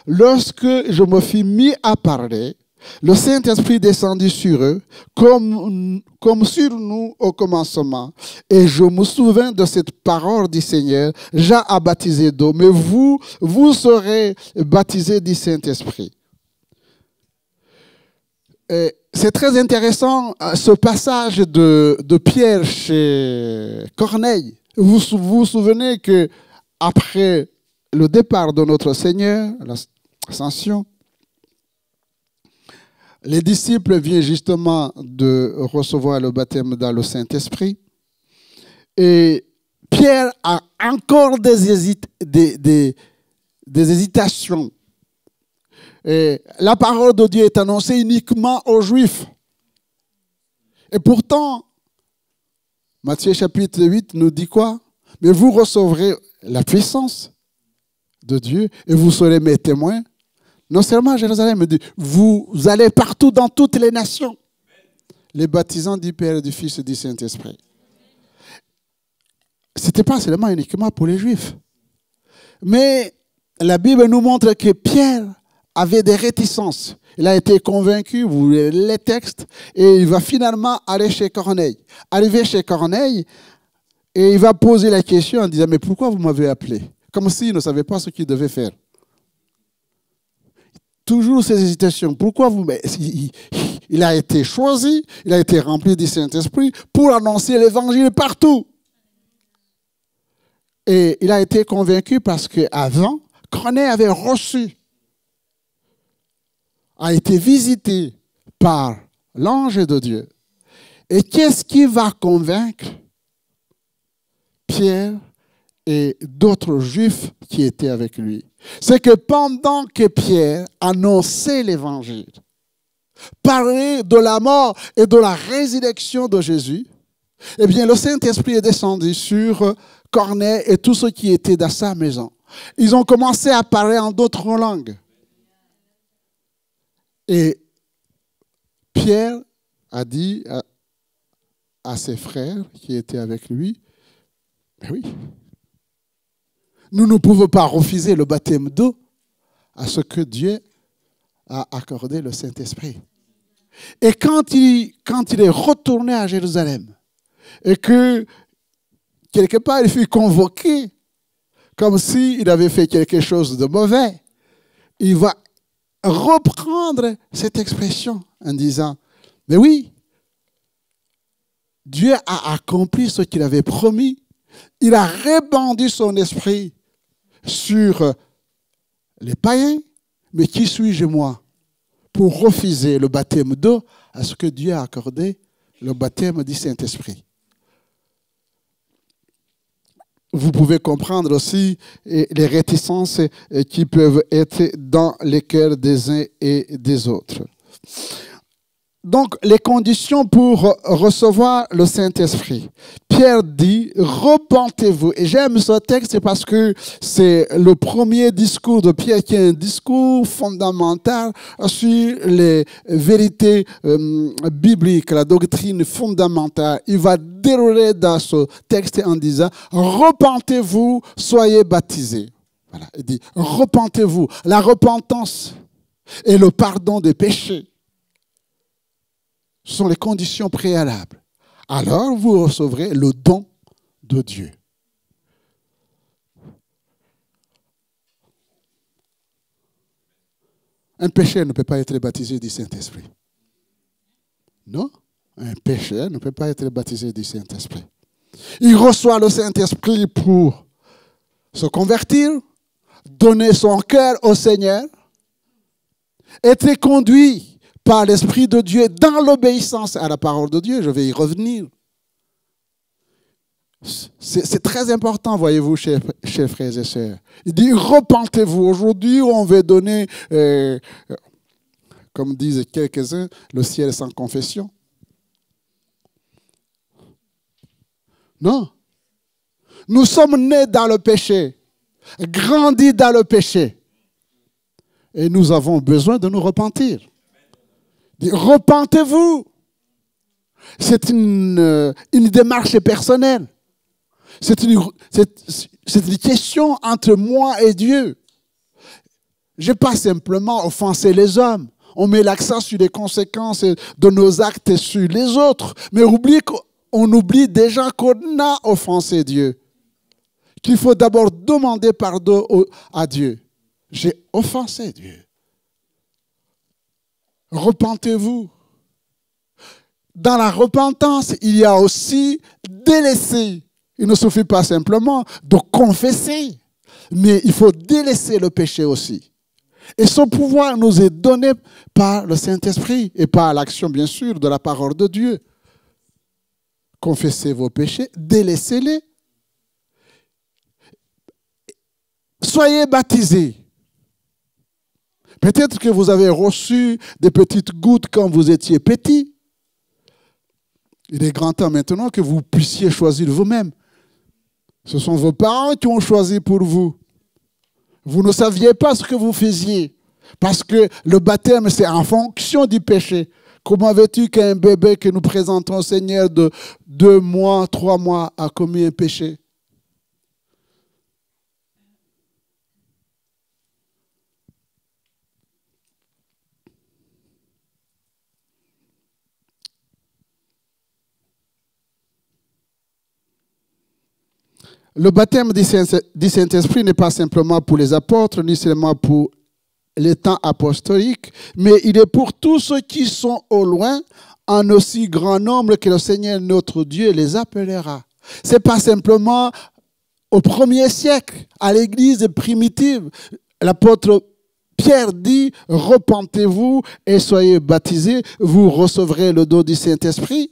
Lorsque je me fus mis à parler, le Saint-Esprit descendit sur eux, comme sur nous au commencement. Et je me souviens de cette parole du Seigneur, Jean a baptisé d'eau, mais vous serez baptisés du Saint-Esprit. c'est très intéressant ce passage de Pierre chez Corneille. Vous vous souvenez que après le départ de notre Seigneur, l'ascension, les disciples viennent justement de recevoir le baptême dans le Saint-Esprit. Et Pierre a encore des hésitations. Et la parole de Dieu est annoncée uniquement aux Juifs. Et pourtant, Matthieu chapitre 8 nous dit quoi? Mais vous recevrez la puissance de Dieu et vous serez mes témoins. Non seulement à Jérusalem, mais vous allez partout dans toutes les nations. Les baptisants du Père et du Fils et du Saint-Esprit. Ce n'était pas seulement uniquement pour les Juifs. Mais la Bible nous montre que Pierre avait des réticences. Il a été convaincu, vous lisez les textes, et il va finalement aller chez Corneille. Arrivé chez Corneille, et il va poser la question en disant, mais pourquoi vous m'avez appelé? Comme s'il ne savait pas ce qu'il devait faire. Toujours ces hésitations. Pourquoi vous... Il a été choisi, il a été rempli du Saint-Esprit pour annoncer l'évangile partout. Et il a été convaincu parce qu'avant, Corneille avait reçu, a été visité par l'ange de Dieu. Et qu'est-ce qui va convaincre Pierre et d'autres juifs qui étaient avec lui? C'est que pendant que Pierre annonçait l'évangile, parlait de la mort et de la résurrection de Jésus, eh bien le Saint-Esprit est descendu sur Corneille et tous ceux qui étaient dans sa maison. Ils ont commencé à parler en d'autres langues. Et Pierre a dit à ses frères qui étaient avec lui, ben oui, nous ne pouvons pas refuser le baptême d'eau à ce que Dieu a accordé le Saint-Esprit. Et quand il est retourné à Jérusalem, et que quelque part il fut convoqué, comme s'il avait fait quelque chose de mauvais, il va reprendre cette expression en disant, mais oui, Dieu a accompli ce qu'il avait promis. Il a répandu son esprit sur les païens, mais qui suis-je moi pour refuser le baptême d'eau à ce que Dieu a accordé, le baptême du Saint-Esprit? Vous pouvez comprendre aussi les réticences qui peuvent être dans les cœurs des uns et des autres. Donc, les conditions pour recevoir le Saint-Esprit. Pierre dit, repentez-vous. Et j'aime ce texte parce que c'est le premier discours de Pierre qui est un discours fondamental sur les vérités bibliques, la doctrine fondamentale. Il va dérouler dans ce texte en disant, repentez-vous, soyez baptisés. Voilà, il dit, repentez-vous. La repentance et le pardon des péchés. Ce sont les conditions préalables. Alors, vous recevrez le don de Dieu. Un pécheur ne peut pas être baptisé du Saint-Esprit. Non, un pécheur ne peut pas être baptisé du Saint-Esprit. Il reçoit le Saint-Esprit pour se convertir, donner son cœur au Seigneur, être conduit par l'Esprit de Dieu dans l'obéissance à la parole de Dieu. Je vais y revenir. C'est très important, voyez-vous, chers frères et sœurs. Il dit, repentez-vous. Aujourd'hui, on veut donner, comme disent quelques-uns, le ciel sans confession. Non. Nous sommes nés dans le péché, grandis dans le péché. Et nous avons besoin de nous repentir. Repentez-vous. C'est une démarche personnelle. C'est une question entre moi et Dieu. Je n'ai pas simplement offensé les hommes. On met l'accent sur les conséquences de nos actes sur les autres. Mais on oublie déjà qu'on a offensé Dieu. Qu'il faut d'abord demander pardon à Dieu. J'ai offensé Dieu. Repentez-vous. dans la repentance, il y a aussi délaisser. Il ne suffit pas simplement de confesser, mais il faut délaisser le péché aussi. Et ce pouvoir nous est donné par le Saint-Esprit et par l'action, bien sûr, de la parole de Dieu. Confessez vos péchés, délaissez-les. Soyez baptisés. Peut-être que vous avez reçu des petites gouttes quand vous étiez petit. Il est grand temps maintenant que vous puissiez choisir vous-même. Ce sont vos parents qui ont choisi pour vous. Vous ne saviez pas ce que vous faisiez. Parce que le baptême, c'est en fonction du péché. Comment veux-tu qu'un bébé que nous présentons au Seigneur de 2 mois, 3 mois a commis un péché? Le baptême du Saint-Esprit n'est pas simplement pour les apôtres, ni seulement pour les temps apostoliques, mais il est pour tous ceux qui sont au loin, en aussi grand nombre que le Seigneur notre Dieu les appellera. Ce n'est pas simplement au 1er siècle, à l'église primitive. L'apôtre Pierre dit, repentez-vous et soyez baptisés, vous recevrez le don du Saint-Esprit.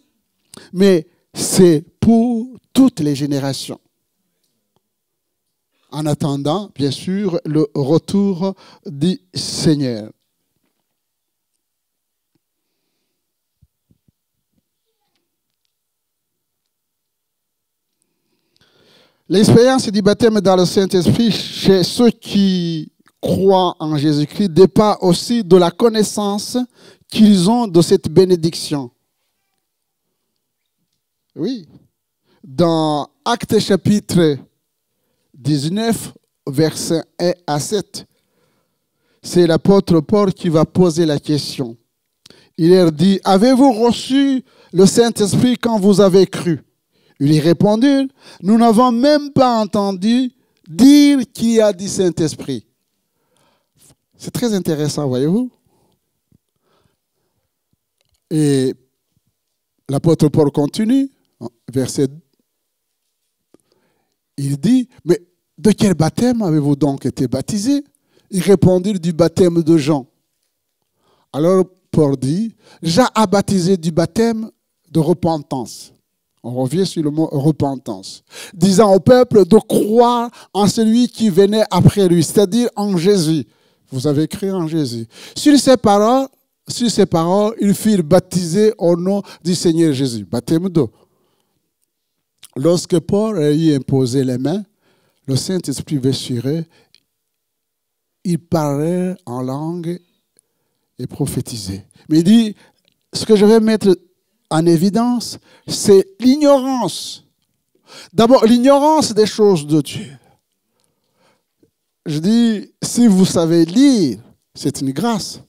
Mais c'est pour toutes les générations. En attendant, bien sûr, le retour du Seigneur. L'expérience du baptême dans le Saint-Esprit chez ceux qui croient en Jésus-Christ dépend aussi de la connaissance qu'ils ont de cette bénédiction. Oui. Dans Actes chapitre 19, versets 1 à 7, c'est l'apôtre Paul qui va poser la question. Il leur dit, avez-vous reçu le Saint-Esprit quand vous avez cru? Ils lui répondirent, nous n'avons même pas entendu dire qu'il y a du Saint-Esprit. C'est très intéressant, voyez-vous. Et l'apôtre Paul continue, verset 2. Il dit, mais de quel baptême avez-vous donc été baptisés? Ils répondirent, du baptême de Jean. Alors Paul dit, Jean a baptisé du baptême de repentance. On revient sur le mot repentance. Disant au peuple de croire en celui qui venait après lui, c'est-à-dire en Jésus. Vous avez cru en Jésus. Sur ces paroles, ils furent baptisés au nom du Seigneur Jésus. Baptême d'eau. Lorsque Paul a eu imposé les mains, le Saint-Esprit vint sur eux. Ils parlaient en langue et prophétisaient. Mais il dit, ce que je vais mettre en évidence, c'est l'ignorance. D'abord, l'ignorance des choses de Dieu. Je dis, si vous savez lire, c'est une grâce.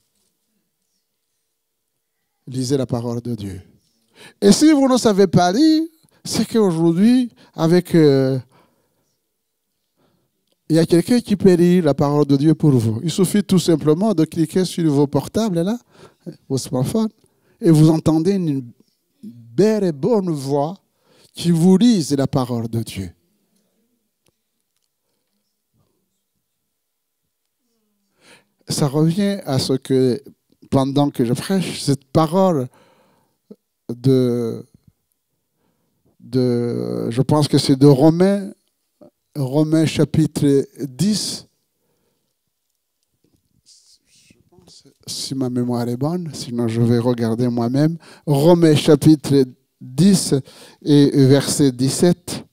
Lisez la parole de Dieu. Et si vous ne savez pas lire, c'est qu'aujourd'hui, avec il y a quelqu'un qui peut lire la parole de Dieu pour vous. Il suffit tout simplement de cliquer sur vos portables, là, vos smartphones, et vous entendez une belle et bonne voix qui vous lise la parole de Dieu. Ça revient à ce que, pendant que je prêche, cette parole je pense que c'est de Romains chapitre 10. Je pense, si ma mémoire est bonne, sinon je vais regarder moi-même. Romains chapitre 10 et verset 17.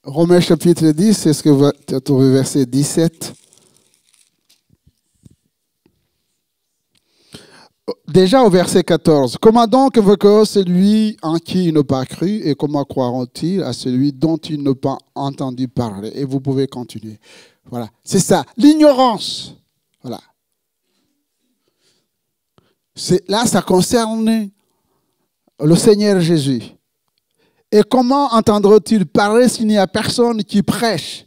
Romains chapitre 10, c'est ce que vous trouvez verset 17. Déjà au verset 14. Comment donc évoqueront celui en qui ils n'ont pas cru et comment croiront-ils à celui dont ils n'ont pas entendu parler? Et vous pouvez continuer. Voilà, c'est ça, l'ignorance. Voilà. Là, ça concerne le Seigneur Jésus. Et comment entendront-ils parler s'il n'y a personne qui prêche?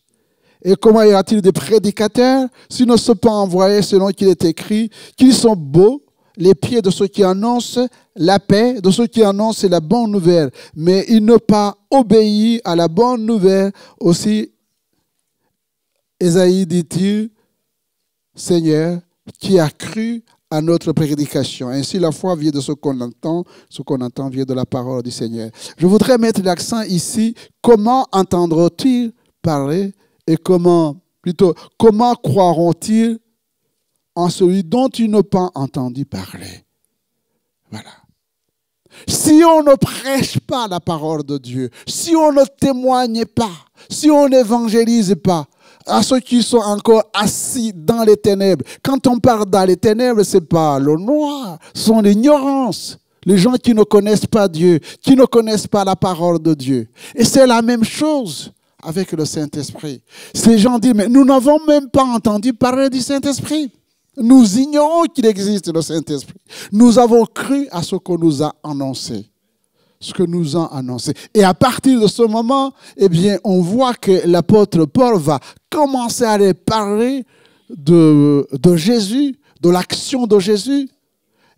Et comment y aura-t-il des prédicateurs s'ils ne sont pas envoyés selon qu'il est écrit qu'ils sont beaux, les pieds de ceux qui annoncent la paix, de ceux qui annoncent la bonne nouvelle, mais ils n'ont pas obéi à la bonne nouvelle. Aussi, Ésaïe dit-il, Seigneur, qui a cru à notre prédication. Ainsi, la foi vient de ce qu'on entend vient de la parole du Seigneur. Je voudrais mettre l'accent ici, comment entendront-ils parler et comment croiront-ils en celui dont ils n'ont pas entendu parler? Voilà. Si on ne prêche pas la parole de Dieu, si on ne témoigne pas, si on n'évangélise pas, à ceux qui sont encore assis dans les ténèbres. Quand on parle dans les ténèbres, ce n'est pas le noir, ce sont l'ignorance. Les gens qui ne connaissent pas Dieu, qui ne connaissent pas la parole de Dieu. Et c'est la même chose avec le Saint-Esprit. Ces gens disent, mais nous n'avons même pas entendu parler du Saint-Esprit. Nous ignorons qu'il existe le Saint-Esprit. Nous avons cru à ce qu'on nous a annoncé. Ce que nous a annoncé. Et à partir de ce moment, eh bien, on voit que l'apôtre Paul va commencer à aller parler de Jésus, de l'action de Jésus.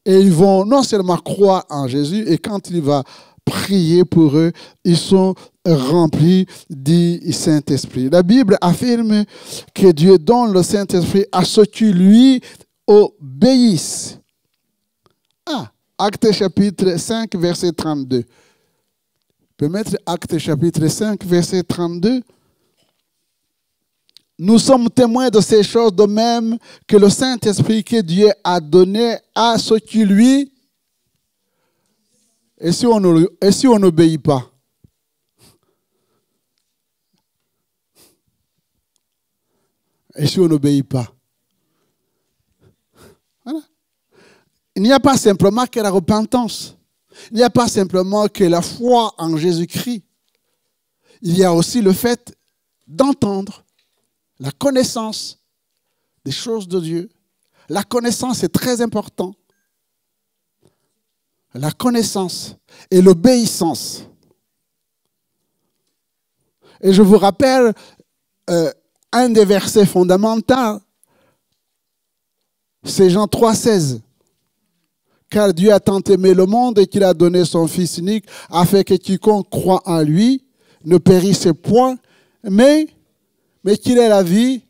Et ils vont non seulement croire en Jésus, et quand il va prier pour eux, ils sont remplis du Saint-Esprit. La Bible affirme que Dieu donne le Saint-Esprit à ceux qui lui obéissent. Actes chapitre 5, verset 32. Je peux mettre Actes chapitre 5, verset 32. Nous sommes témoins de ces choses, de même que le Saint-Esprit que Dieu a donné à ceux qui lui... Et si on n'obéit pas? Et si on n'obéit pas? Voilà. Il n'y a pas simplement que la repentance. Il n'y a pas simplement que la foi en Jésus-Christ. Il y a aussi le fait d'entendre la connaissance des choses de Dieu. La connaissance est très importante. La connaissance et l'obéissance. Et je vous rappelle un des versets fondamentaux, c'est Jean 3,16. Car Dieu a tant aimé le monde et qu'il a donné son Fils unique afin que quiconque croit en lui ne périsse point, mais qu'il ait la vie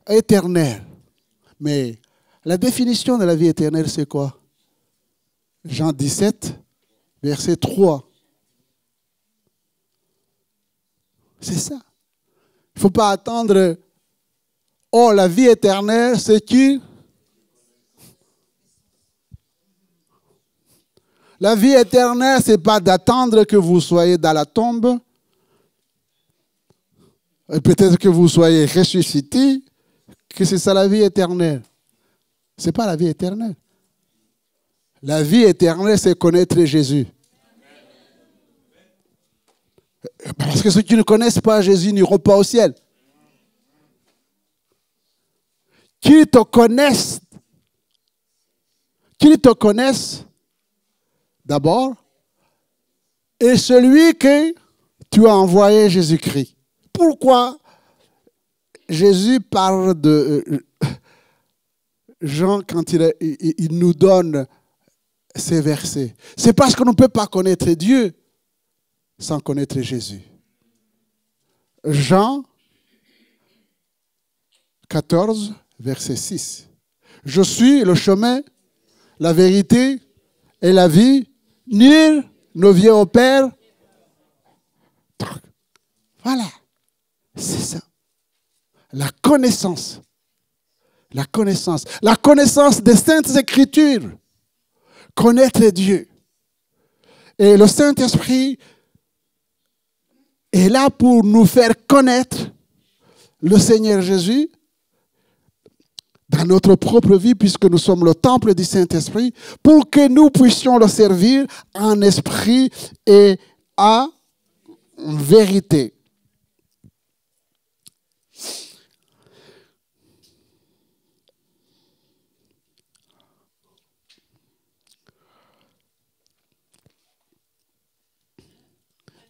éternelle. Mais la définition de la vie éternelle, c'est quoi? Jean 17, verset 3. C'est ça. Il ne faut pas attendre, oh, la vie éternelle, c'est qui? La vie éternelle, ce n'est pas d'attendre que vous soyez dans la tombe, et peut-être que vous soyez ressuscité, que c'est ça la vie éternelle. Ce n'est pas la vie éternelle. La vie éternelle, c'est connaître Jésus. Parce que ceux qui ne connaissent pas Jésus n'iront pas au ciel. Qu'ils te connaissent d'abord, et celui que tu as envoyé, Jésus-Christ. Pourquoi Jésus parle de Jean quand il nous donne ces versets? C'est parce qu'on ne peut pas connaître Dieu sans connaître Jésus. Jean 14, verset 6. Je suis le chemin, la vérité et la vie. Nul ne vient au Père. Voilà. C'est ça. La connaissance. La connaissance. La connaissance des Saintes Écritures. Connaître Dieu. Et le Saint-Esprit est là pour nous faire connaître le Seigneur Jésus dans notre propre vie, puisque nous sommes le temple du Saint-Esprit, pour que nous puissions le servir en esprit et en vérité.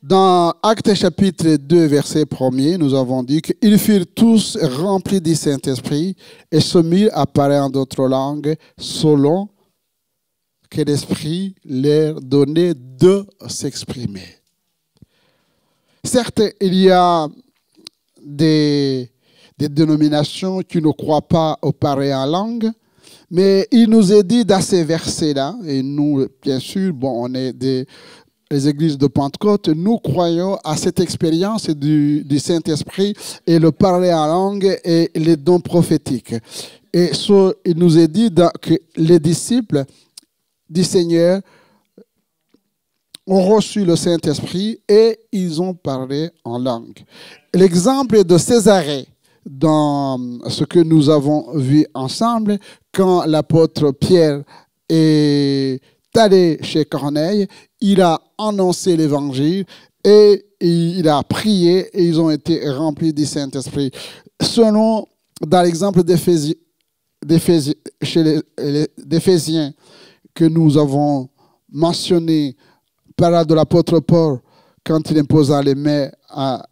Dans Actes chapitre 2, verset 1er, nous avons dit qu'ils furent tous remplis du Saint-Esprit et se mirent à parler en d'autres langues selon que l'Esprit leur donnait de s'exprimer. Certes, il y a des dénominations qui ne croient pas au parler en langue, mais il nous est dit dans ces versets-là, et nous, bien sûr, on est les églises de Pentecôte, nous croyons à cette expérience du Saint-Esprit et le parler en langue et les dons prophétiques. Et il nous est dit que les disciples du Seigneur ont reçu le Saint-Esprit et ils ont parlé en langue. L'exemple de Césarée, dans ce que nous avons vu ensemble, quand l'apôtre Pierre est allé chez Corneille, il a annoncé l'évangile et il a prié et ils ont été remplis du Saint-Esprit. Selon, dans l'exemple d'Éphésiens que nous avons mentionné, par de l'apôtre Paul, quand il imposa les mains à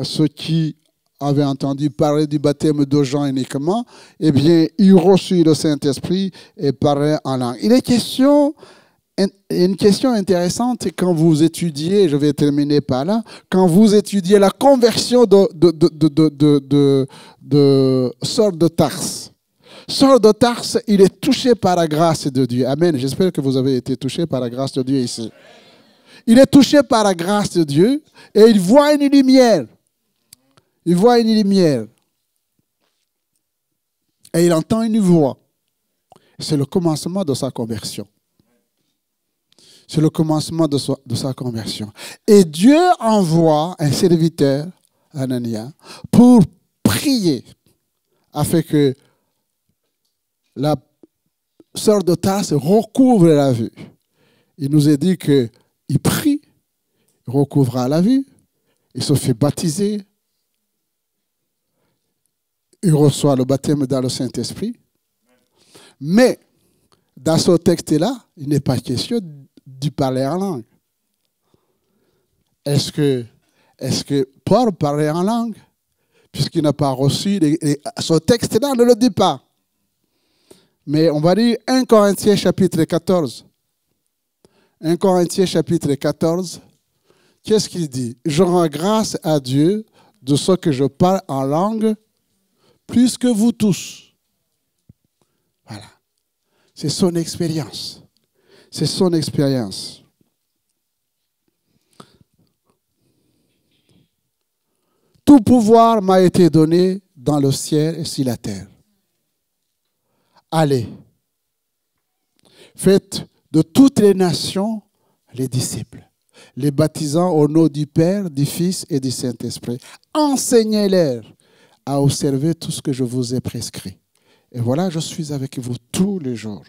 ceux qui avaient entendu parler du baptême de Jean uniquement, eh bien, il reçut le Saint-Esprit et parlait en langue. Il est une question intéressante quand vous étudiez, je vais terminer par là, quand vous étudiez la conversion de Saul de Tarse. Saul de Tarse, il est touché par la grâce de Dieu. Amen. J'espère que vous avez été touché par la grâce de Dieu ici. Il est touché par la grâce de Dieu et il voit une lumière. Il voit une lumière. Et il entend une voix. C'est le commencement de sa conversion. C'est le commencement de sa conversion. Et Dieu envoie un serviteur, Anania, pour prier afin que la sœur de Tarse recouvre la vue. Il nous a dit qu'il prie, il recouvra la vue, il se fait baptiser, il reçoit le baptême dans le Saint-Esprit. Mais dans ce texte-là, il n'est pas question de parler en langue. Est-ce que Paul parlait en langue? Puisqu'il n'a pas reçu, ce texte-là ne le dit pas. Mais on va lire 1 Corinthiens chapitre 14. 1 Corinthiens chapitre 14. Qu'est-ce qu'il dit? Je rends grâce à Dieu de ce que je parle en langue plus que vous tous. Voilà. C'est son expérience. C'est son expérience. Tout pouvoir m'a été donné dans le ciel et sur la terre. Allez, faites de toutes les nations les disciples, les baptisant au nom du Père, du Fils et du Saint-Esprit. Enseignez-leur à observer tout ce que je vous ai prescrit. Et voilà, je suis avec vous tous les jours.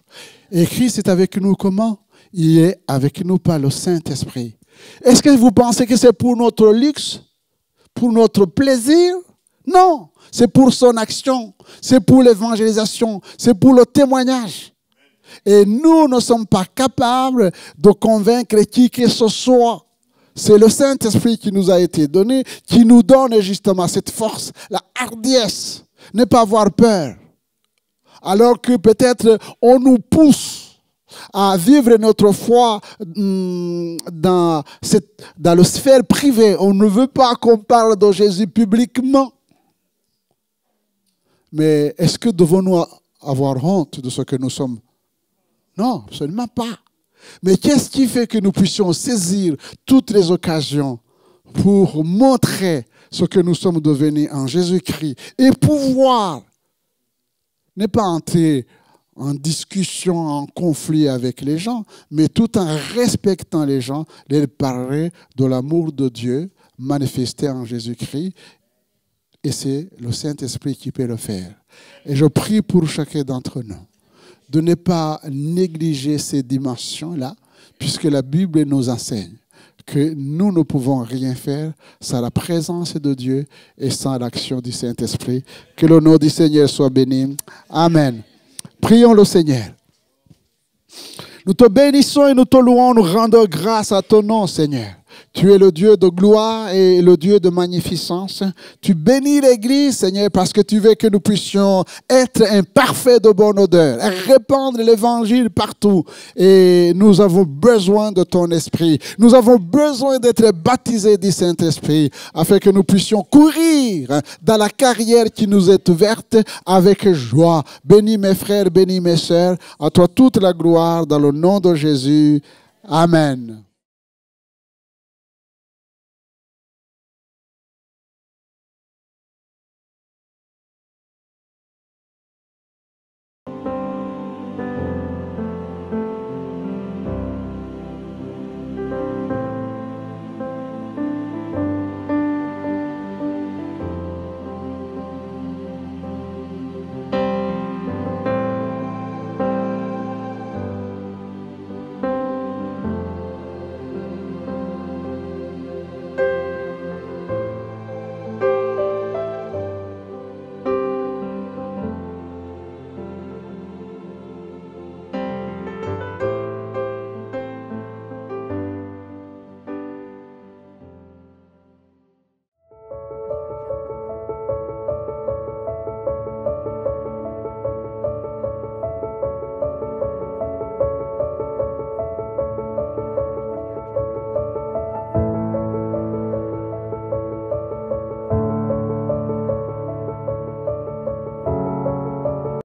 Et Christ est avec nous comment? Il est avec nous par le Saint-Esprit. Est-ce que vous pensez que c'est pour notre luxe? Pour notre plaisir? Non, c'est pour son action, c'est pour l'évangélisation, c'est pour le témoignage. Et nous ne sommes pas capables de convaincre qui que ce soit. C'est le Saint-Esprit qui nous a été donné, qui nous donne justement cette force, la hardiesse, ne pas avoir peur. Alors que peut-être on nous pousse à vivre notre foi dans la sphère privée. On ne veut pas qu'on parle de Jésus publiquement. Mais est-ce que devons-nous avoir honte de ce que nous sommes? Non, absolument pas. Mais qu'est-ce qui fait que nous puissions saisir toutes les occasions pour montrer ce que nous sommes devenus en Jésus-Christ et pouvoir ne pas entrer en discussion, en conflit avec les gens, mais tout en respectant les gens, leur parler de l'amour de Dieu manifesté en Jésus-Christ. Et c'est le Saint-Esprit qui peut le faire. Et je prie pour chacun d'entre nous de ne pas négliger ces dimensions-là, puisque la Bible nous enseigne que nous ne pouvons rien faire sans la présence de Dieu et sans l'action du Saint-Esprit. Que le nom du Seigneur soit béni. Amen. Prions le Seigneur. Nous te bénissons et nous te louons, nous rendons grâce à ton nom, Seigneur. Tu es le Dieu de gloire et le Dieu de magnificence. Tu bénis l'Église, Seigneur, parce que tu veux que nous puissions être un parfait de bonne odeur, répandre l'Évangile partout. Et nous avons besoin de ton esprit. Nous avons besoin d'être baptisés du Saint-Esprit afin que nous puissions courir dans la carrière qui nous est ouverte avec joie. Bénis mes frères, bénis mes sœurs. À toi toute la gloire dans le nom de Jésus. Amen.